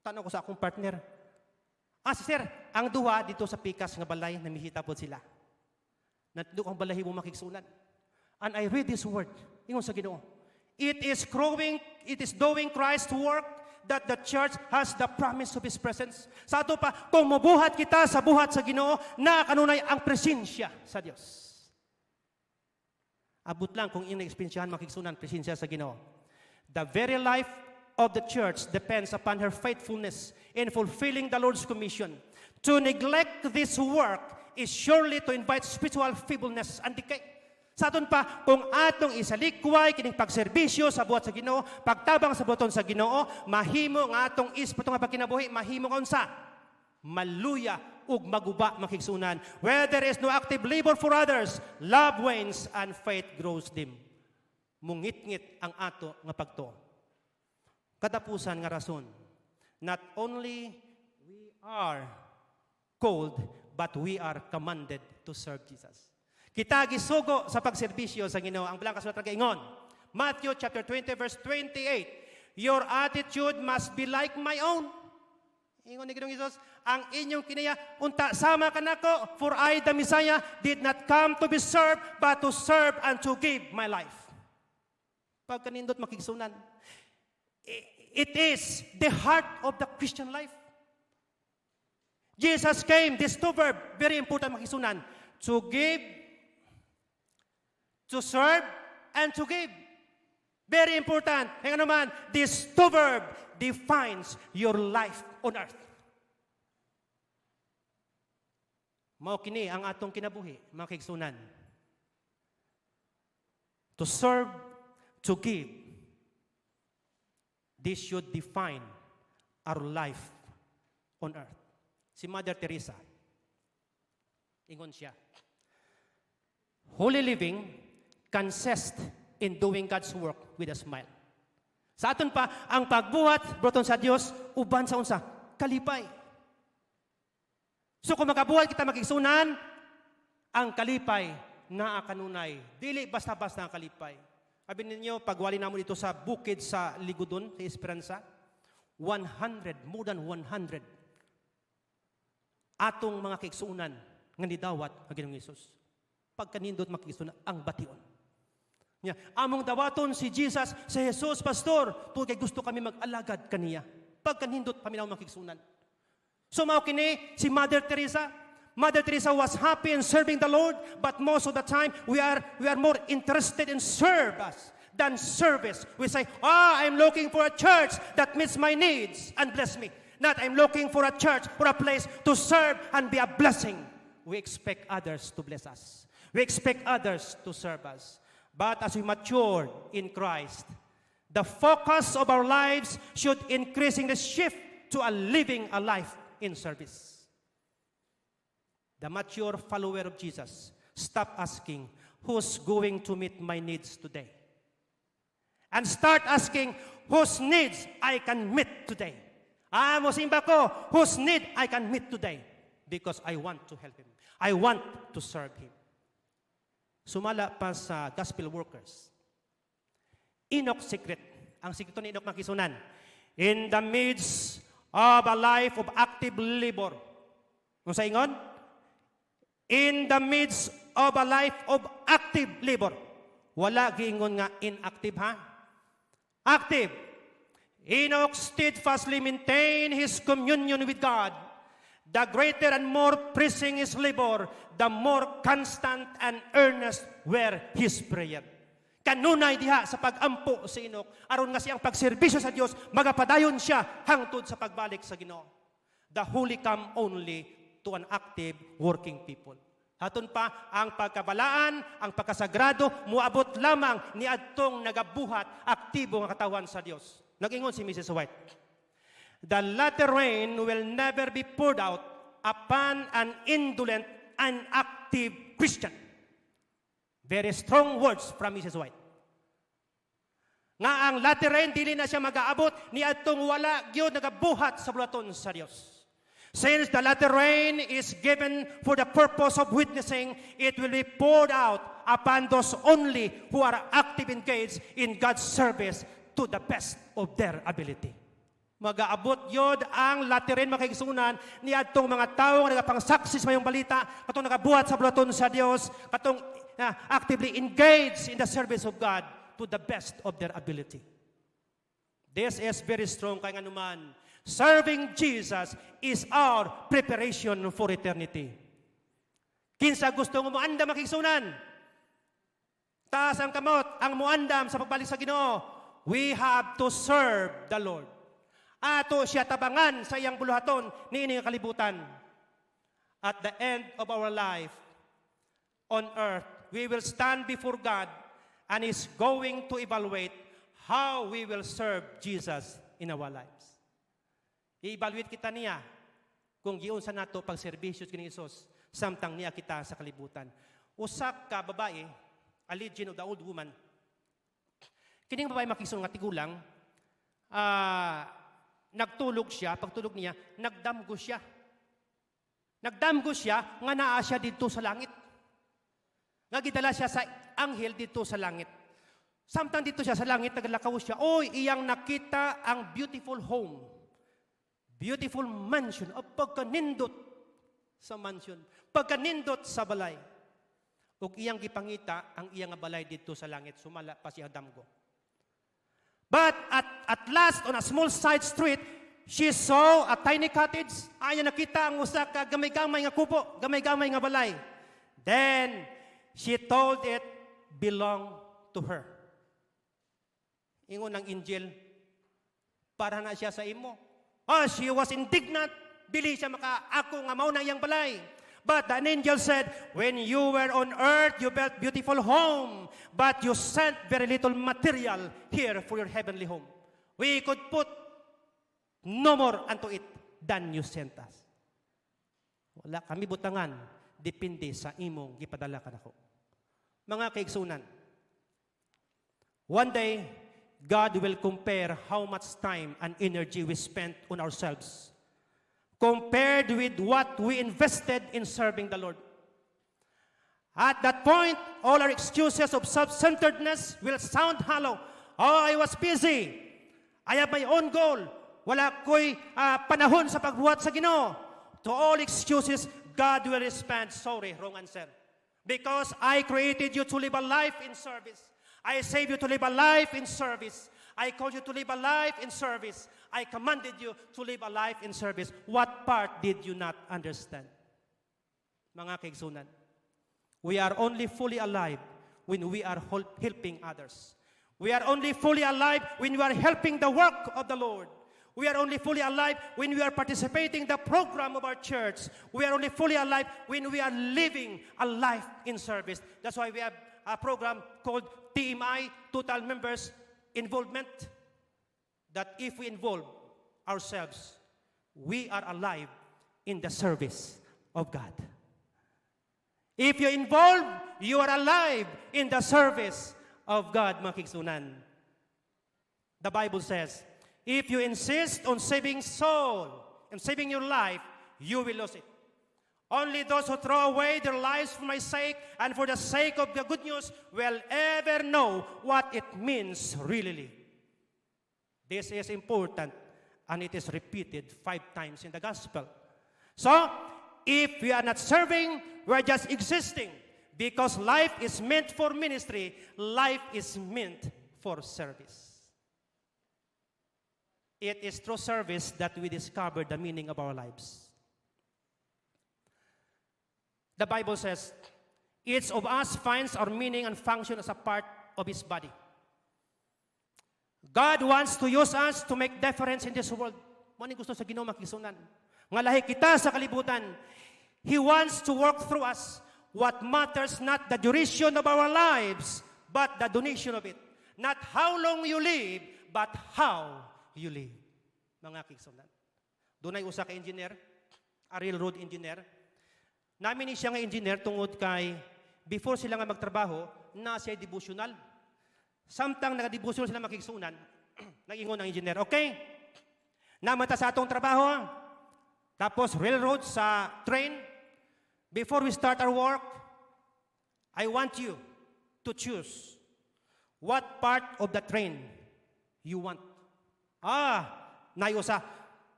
Tanong ko sa akong partner, sister, ang duha dito sa pikas nga balay, namihita po sila. Natlo ang balahibo makigsunan. And I read this word, ingon sa Ginoo. It is doing Christ's work that the church has the promise of His presence. Sa ato pa, kung mabuhat kita sa buhat sa Ginoo, na kanunay ang presensya sa Dios. Abot lang kung ina-experiensyahan makigsunan presensya sa Ginoo. The very life of the church depends upon her faithfulness in fulfilling the Lord's commission. To neglect this work is surely to invite spiritual feebleness and decay. Sa aton pa, kung atong isalikway kining pagserbisyo sa buhat sa Ginoo, pagtabang sa buhaton sa Ginoo, mahimo nga atong patong nga pagkinabuhi, mahimo nga unsa? Maluya ug maguba makigsunan. Where there is no active labor for others, love wanes and faith grows dim. Mungit-ngit ang ato nga pagtuo. Katapusan nga rason, not only we are called, but we are commanded to serve Jesus. Kita gisugo sa pagserbisyo sa Ginoo. Ang bilang kasulat nga ingon, Matthew chapter 20 verse 28, your attitude must be like my own. Ingon ni Ginoong Jesus, ang inyong kinaya, unta sama ka nako, for I the Messiah did not come to be served, but to serve and to give my life. Pagkanindot makigsunan, it is the heart of the Christian life. Jesus came, this two verb, very important makisunan, to give, to serve, and to give. Very important. Kaya naman, this two verb defines your life on earth. Mao kini ang atong kinabuhi, mga kaigsunan. To serve, to give. This should define our life on earth. Si Mother Teresa, ingon siya, holy living consists in doing God's work with a smile. Sa aton pa, ang pagbuhat, broton sa Dios, uban sa unsa? Kalipay. So kung makabuhat kita makigsunan, ang kalipay na kanunay. Dili basta-basta ang kalipay. Sabi ninyo, pagwali namo dito sa bukid sa Ligudon, sa Esperanza, 100, more than 100, atong mga kaigsuunan nga nidawat ang Ginoong Hesus. Pagkanindot makigsuunan ang bation. Among dawaton si Jesus, si Jesus, Pastor, kay gusto kami mag-alagad kaniya. Pagkanindot paminaw makigsuunan. So mao kini si Mother Teresa. Mother Teresa was happy in serving the Lord, but most of the time we are more interested in service than service. We say, I'm looking for a church that meets my needs and bless me. Not I'm looking for a church, for a place to serve and be a blessing. We expect others to bless us. We expect others to serve us. But as we mature in Christ, the focus of our lives should increasingly shift to living a life in service. The mature follower of Jesus, stop asking, who's going to meet my needs today? And start asking, whose needs I can meet today? Mosimba ko, whose need I can meet today? Because I want to help him. I want to serve him. Sumala pa sa gospel workers. Enoch's secret. Ang sikreto ni Enoch makisunan. In the midst of a life of active labor. Kung sa ingon? In the midst of a life of active labor. Wala giingon nga inactive ha? Active. Enoch steadfastly maintained his communion with God. The greater and more pressing his labor, the more constant and earnest were his prayer. Kanunay diha sa pagampo si Enoch, aron nga siyang pagserbisyo sa Dios, magapadayon siya hangtod sa pagbalik sa Ginoo. The holy come only to an active working people. Haton pa ang pagkabalaan, ang pagkasagrado muabot lamang ni adtong nagabuhat aktibo nga katawan sa Dios. Nag-ingon si Mrs. White, the latter rain will never be poured out upon an indolent and active Christian. Very strong words from Mrs. White. Nga ang latter rain, dili na siya mag-aabot ni atong wala gyud nagabuhat sa bulaton sa Dios. Since the latter rain is given for the purpose of witnessing, it will be poured out upon those only who are active engaged in God's service to the best of their ability. Mag-aabot yod ang laterin makikisunan ni atong mga tao nga nagapangsaksi sa mayong balita, katong nagabuhat sa bulaton sa Dios, katong actively engaged in the service of God to the best of their ability. This is very strong kay nganuman. Serving Jesus is our preparation for eternity. Kinsa gusto mo muandam makikisunan? Taas ang kamot, ang muandam sa pagbalik sa Ginoo. We have to serve the Lord. Ato siya tabangan sa iyang buluhaton ni ining kalibutan. At the end of our life on earth, we will stand before God and is going to evaluate how we will serve Jesus in our lives. I-evaluate kita niya kung giunsa nato pagserbisyo kini Hesus samtang niya kita sa kalibutan. Usak ka babae, a legend of the old woman. Kining babae makisong nga tigulang, nagtulog siya, pagtulog niya, nagdamgo siya. Nagdamgo siya, nga naa siya dito sa langit. Nga gidala siya sa anghel dito sa langit. Samtang dito siya sa langit, naglakaw siya, oy, iyang nakita ang beautiful home. Beautiful mansion, o pagkanindot sa mansion. Pagkanindot sa balay. Ug iyang gipangita, ang iyang balay dito sa langit, sumala pa siya damgo. But at last, on a small side street, she saw a tiny cottage. Aya nakita ang usa ka gamay-gamay nga kupo, gamay-gamay nga balay. Then, she told it belong to her. Ingon ng angel, para na siya sa imo. Oh, she was indignant. Dili siya ako nga mao na iyang balay. But the angel said, when you were on earth, you built beautiful home, but you sent very little material here for your heavenly home. We could put no more unto it than you sent us. Wala kami butangan, depende sa imong gipadala kanako. Mga kaigsunan, one day, God will compare how much time and energy we spent on ourselves compared with what we invested in serving the Lord. At that point, all our excuses of self-centeredness will sound hollow. Oh, I was busy. I have my own goal. Wala ko'y panahon sa pagbuhat sa Ginoo. To all excuses, God will respond, sorry, wrong answer. Because I created you to live a life in service. I saved you to live a life in service. I called you to live a life in service. I commanded you to live a life in service. What part did you not understand? Mga kaigsunan, we are only fully alive when we are helping others. We are only fully alive when we are helping the work of the Lord. We are only fully alive when we are participating in the program of our church. We are only fully alive when we are living a life in service. That's why we have a program called TMI, Total Members Involvement, that if we involve ourselves, we are alive in the service of God. If you involve, you are alive in the service of God, mga kigsunan. The Bible says, if you insist on saving soul and saving your life, you will lose it. Only those who throw away their lives for my sake and for the sake of the good news will ever know what it means really. This is important, and it is repeated 5 times in the gospel. So, if we are not serving, we are just existing. Because life is meant for ministry, life is meant for service. It is through service that we discover the meaning of our lives. The Bible says, each of us finds our meaning and function as a part of His body. God wants to use us to make difference in this world. Mani gusto sa Ginoo makisunan. Nga lahi kita sa kalibutan. He wants to work through us. What matters not the duration of our lives, but the donation of it. Not how long you live, but how you live. Mga kigsunan. Doon ay usa ka engineer, a railroad engineer. Namin ni siya nga engineer tungod kay before sila nga magtrabaho, na siya devotional. Samtang nag-devotional sila makigsunan, nag-ingon ang engineer, okay? Namata sa atong trabaho, tapos railroad sa train. Before we start our work, I want you to choose what part of the train you want. Nayusa.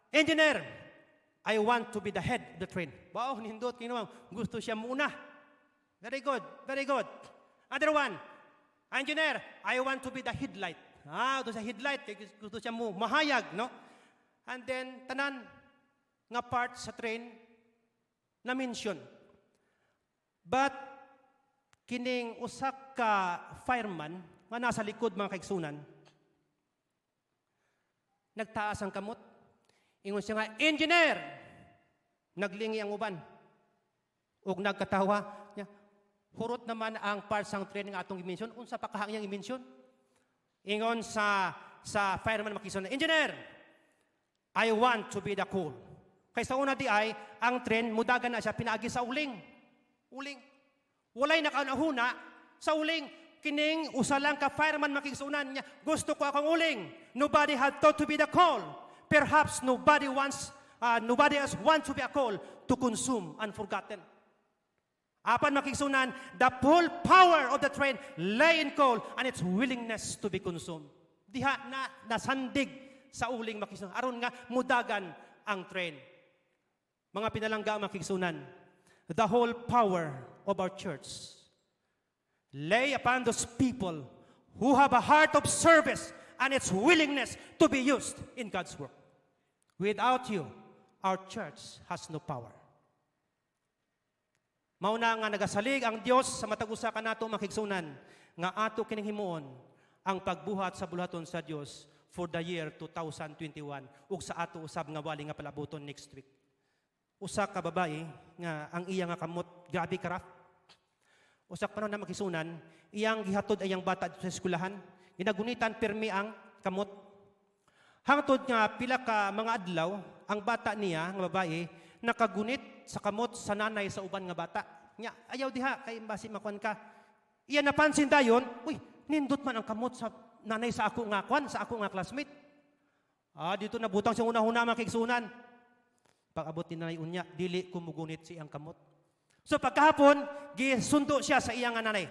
Engineer, I want to be the head of the train. Wow, nindot, kinuwang. Gusto siya muna. Very good, very good. Other one, engineer, I want to be the headlight. Doon sa headlight, gusto siya mo, mahayag, no? And then, tanan, nga part sa train, na-mention. But, kining usak ka fireman, nga nasa likod mga kaigsunan, nagtaas ang kamot. Ingon siya nga, engineer! Naglingi ang uban. Ug nagkatawa niya, hurot naman ang parts ng train nga atong i-mention. Unsa pa kahang iyang i-mention? Ingon sa fireman makisunan, engineer! I want to be the cool. Kaysa una di ay, ang train, mudagan na siya, pinaagi sa uling. Uling. Walay nakaunahuna sa uling. Kining, usa lang ka fireman makisunan niya, gusto ko akong uling. Nobody had thought to be the coal. Perhaps nobody else wants to be a coal to consume unforgotten. Apan makigsunan, the full power of the train lay in coal and its willingness to be consumed. Diha na nasandig sa uling makigsunan. Aron nga mudagan ang train. Mga pinalangga makigsunan, the whole power of our church lay upon those people who have a heart of service and its willingness to be used in God's work. Without you, our church has no power. Mauna nga nagasalig ang Dios sa matag usa ka nato makigsunan nga ato kining himuon ang pagbuhat sa bulaton sa Dios for the year 2021 ug sa ato usab nga wali nga palabuton next week. Usa ka babae nga ang iya nga kamot grabe ka raft. Usa ka panon na makisunan, iyang gihatod ayang bata sa eskwelahan, ginagunitan permi ang kamot. Hangtod nga pila ka mga adlaw, ang bata niya nga babae nakagunit sa kamot sa nanay sa uban nga bata. Nya, ayaw diha kay basi makuan ka. Iya napansin dayon, uy, nindot man ang kamot sa nanay sa ako nga kwan, sa ako nga classmate. Dito nabutang siya una-una makigsunan. Pag-abot ni nanay unya, dili kumugunit siyang kamot. So pagkahapon, gisundo siya sa iyang nanay.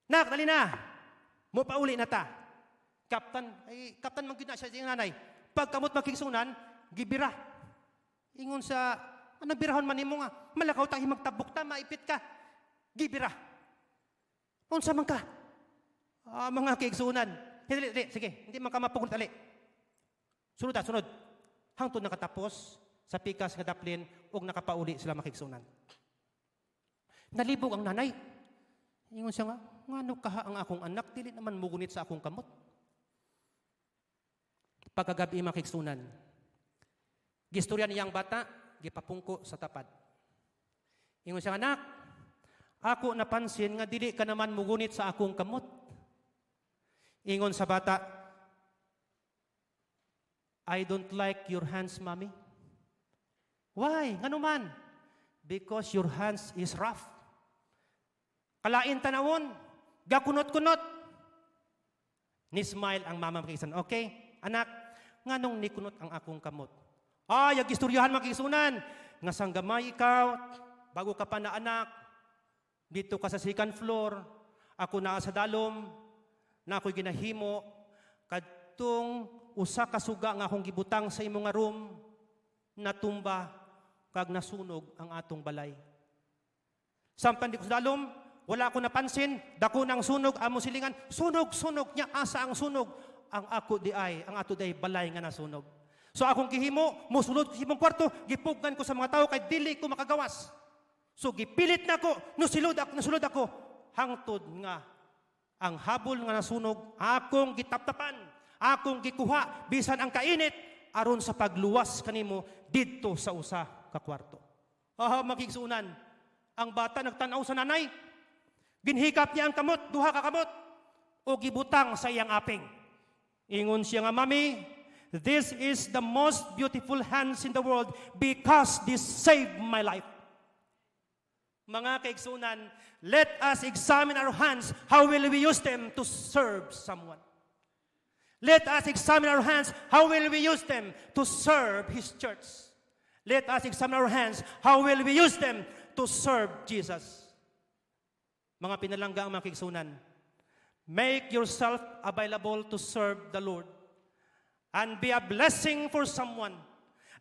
Nak, dali na. Mo pauli na ta. Kaptan man gyud na siya sa iyang nanay. Pagkamot makigsunan, gibira. Ingon sa, anong birahon man nimo nga? Malakaw tayo magtabok ta, maipit ka. Gibira. Unsa man ka? Mga kaigsunan. Dili, sige, hindi man ka mapugon tali. Sunod. Hangtod nakatapos sa pikas nga daplin ug nakapauli sila makigsunan. Nalibog ang nanay. Ingon siya nga, ngano kaha ang akong anak, dili naman mugunit sa akong kamot. Pagkagabi makigsunan, gistorya niyang bata, gipapungko sa tapad. Ingon siya, anak, ako napansin nga dili ka naman mugunit sa akong kamot. Ingon sa bata, I don't like your hands, mommy. Why? Ngano man? Because your hands is rough. Kalain tanawon, gakunot-kunot. Ni-smile ang mama makigsunan. Okay, anak, nganong nikunot ang akong kamot? Yung istoryahan makigsunan. Nga sanggamay ikaw, bago ka pa na anak, dito ka sa second floor, ako na sa dalom, na ako'y ginahimo, kadtong usa ka suga nga akong gibutang sa imong nga room, natumba, kag nasunog ang atong balay. Sampan di ko sa dalom, wala ako napansin, dako ng sunog, amo silingan, sunog niya, asa ang sunog? Ang ato di ay balay nga nasunog. So akong gihimo, musulod ko sa imong kwarto, gipugnan ko sa mga tao, kay dili ko makagawas. So gipilit na ko, nasulod ako, hangtod nga ang habol nga nasunog, akong gitaptapan, akong gikuha, bisan ang kainit, aron sa pagluwas kanimo didto sa usa ka kwarto. Makigsunan, ang bata nagtanaw sa nanay, ginhikap niya ang kamot, duha ka kamot, o gibutang sa iyang aping. Ingon siya nga, Mami, this is the most beautiful hands in the world because this saved my life. Mga kaigsunan, let us examine our hands. How will we use them to serve someone? Let us examine our hands. How will we use them to serve His church? Let us examine our hands. How will we use them to serve Jesus? Mga pinalangga, mga kaigsunan, make yourself available to serve the Lord and be a blessing for someone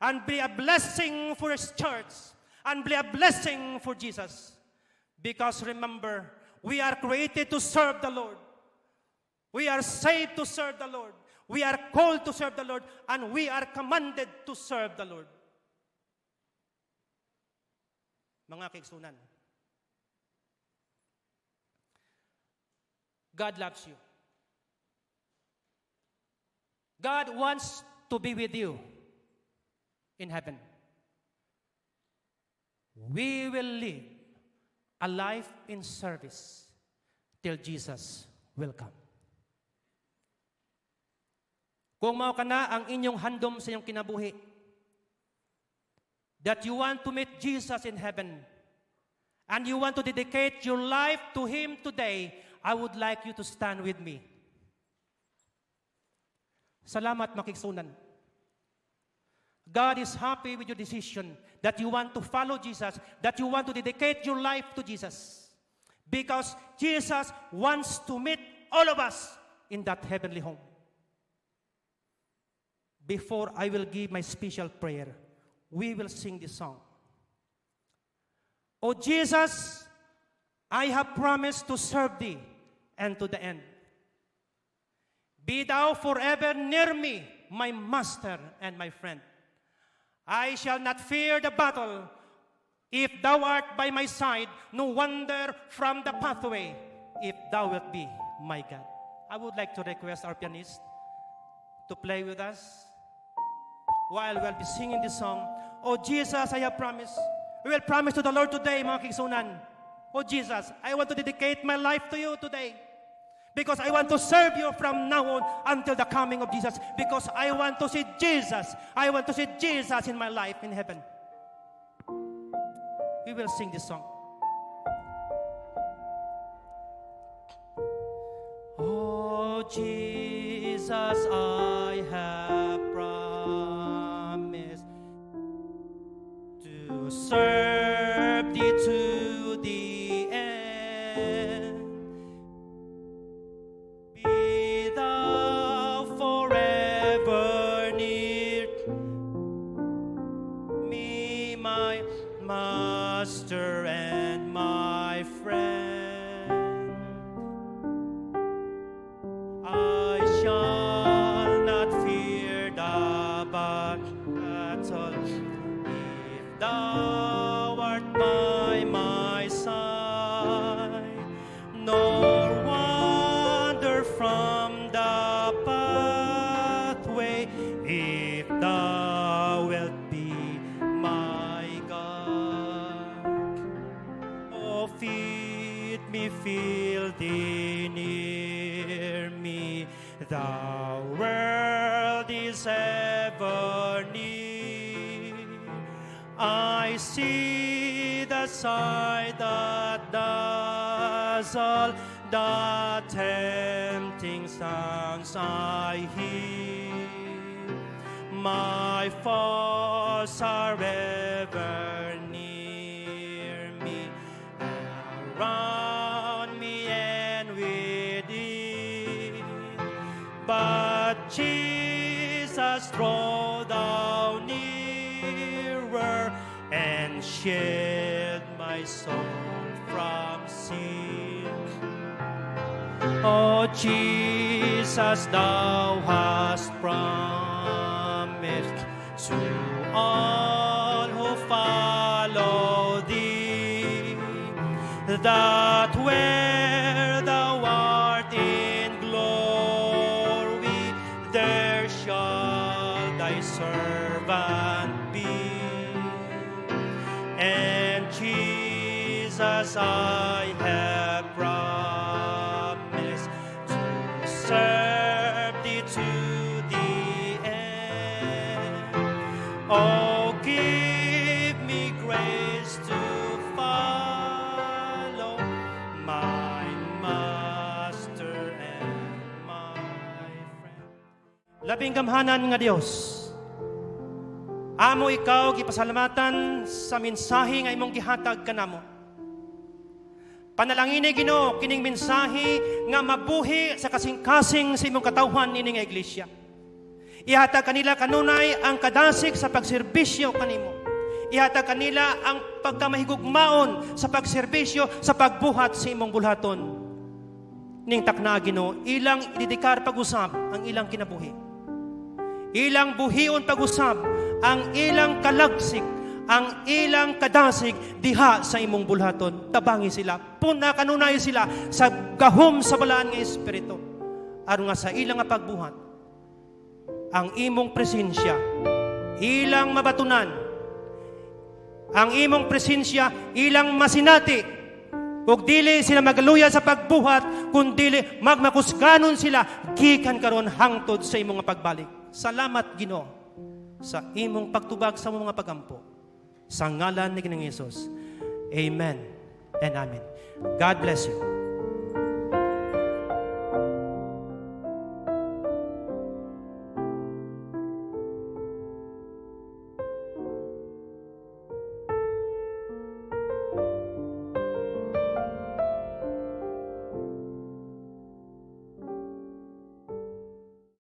and be a blessing for His church and be a blessing for Jesus. Because remember, we are created to serve the Lord. We are saved to serve the Lord. We are called to serve the Lord, and we are commanded to serve the Lord. Mga kaigsunan, God loves you. God wants to be with you in heaven. We will live a life in service till Jesus will come. Kung mao ka na ang inyong handom sa iyong kinabuhi, that you want to meet Jesus in heaven, and you want to dedicate your life to Him today, I would like you to stand with me. Salamat, makigsunan. God is happy with your decision that you want to follow Jesus, that you want to dedicate your life to Jesus. Because Jesus wants to meet all of us in that heavenly home. Before I will give my special prayer, we will sing this song. Oh Jesus, I have promised to serve Thee and to the end. Be Thou forever near me, my Master and my friend. I shall not fear the battle. If Thou art by my side, no wander from the pathway, if Thou wilt be my God. I would like to request our pianist to play with us while we'll be singing this song. Oh Jesus, I have promised. We will promise to the Lord today, mga kigsunan. Oh Jesus, I want to dedicate my life to You today. Because I want to serve You from now on until the coming of Jesus. Because I want to see Jesus. I want to see Jesus in my life in heaven. We will sing this song. Oh Jesus, I have promised to serve Thee to the end. Be Thou forever near me, my Master and my friend. I shall not fear the battle if Thou art by my side, nor wander from the pathway if Thou wilt be my God. Oh, feed me, feel Thee near me. The world is ever near. I see the sight that dazzle, the tempting sounds I hear. My foes are ever near me, around me and within. But Jesus, draw Thou nearer and shield my soul from sin. Oh Jesus, Thou hast promised to all who follow Thee that where thou art in glory, there shall thy servant be. And Jesus, I have promised to serve thee to the end. Oh, give me grace to follow my Master and my friend. Labing gamhanan nga Dios, amo ikaw gipasalamatan sa mensahe nga imong gihatag kanamo. Panalangin Ginoo kining mensahe nga mabuhi sa kasing-kasing sa imong katawhan ini nga iglesia. Ihatag kanila kanunay ang kadasig sa pagserbisyo kanimo. Ihatag kanila ang pagkamahigugmaon sa pagserbisyo sa pagbuhat sa imong bulhaton. Ning takna Ginoo, ilang idedikar pag-usab ang ilang kinabuhi. Ilang buhion pag-usab ang ilang kalagsik, ang ilang kadasig diha sa imong bulhaton. Tabangi sila, puna kanunay sila sa gahom sa balaan nga espiritu. Aron nga sa ilang nga pagbuhat, ang imong presensya, ilang mabatunan, ang imong presensya, ilang masinati, kung dili sila magaluya sa pagbuhat, kung dili magmakusganon sila, gikan karon hangtod sa imong nga pagbalik. Salamat Ginoo sa imong pagtubag sa mga pagampo. Sa ngalan ni Ginoong Hesus. Amen and amen. God bless you.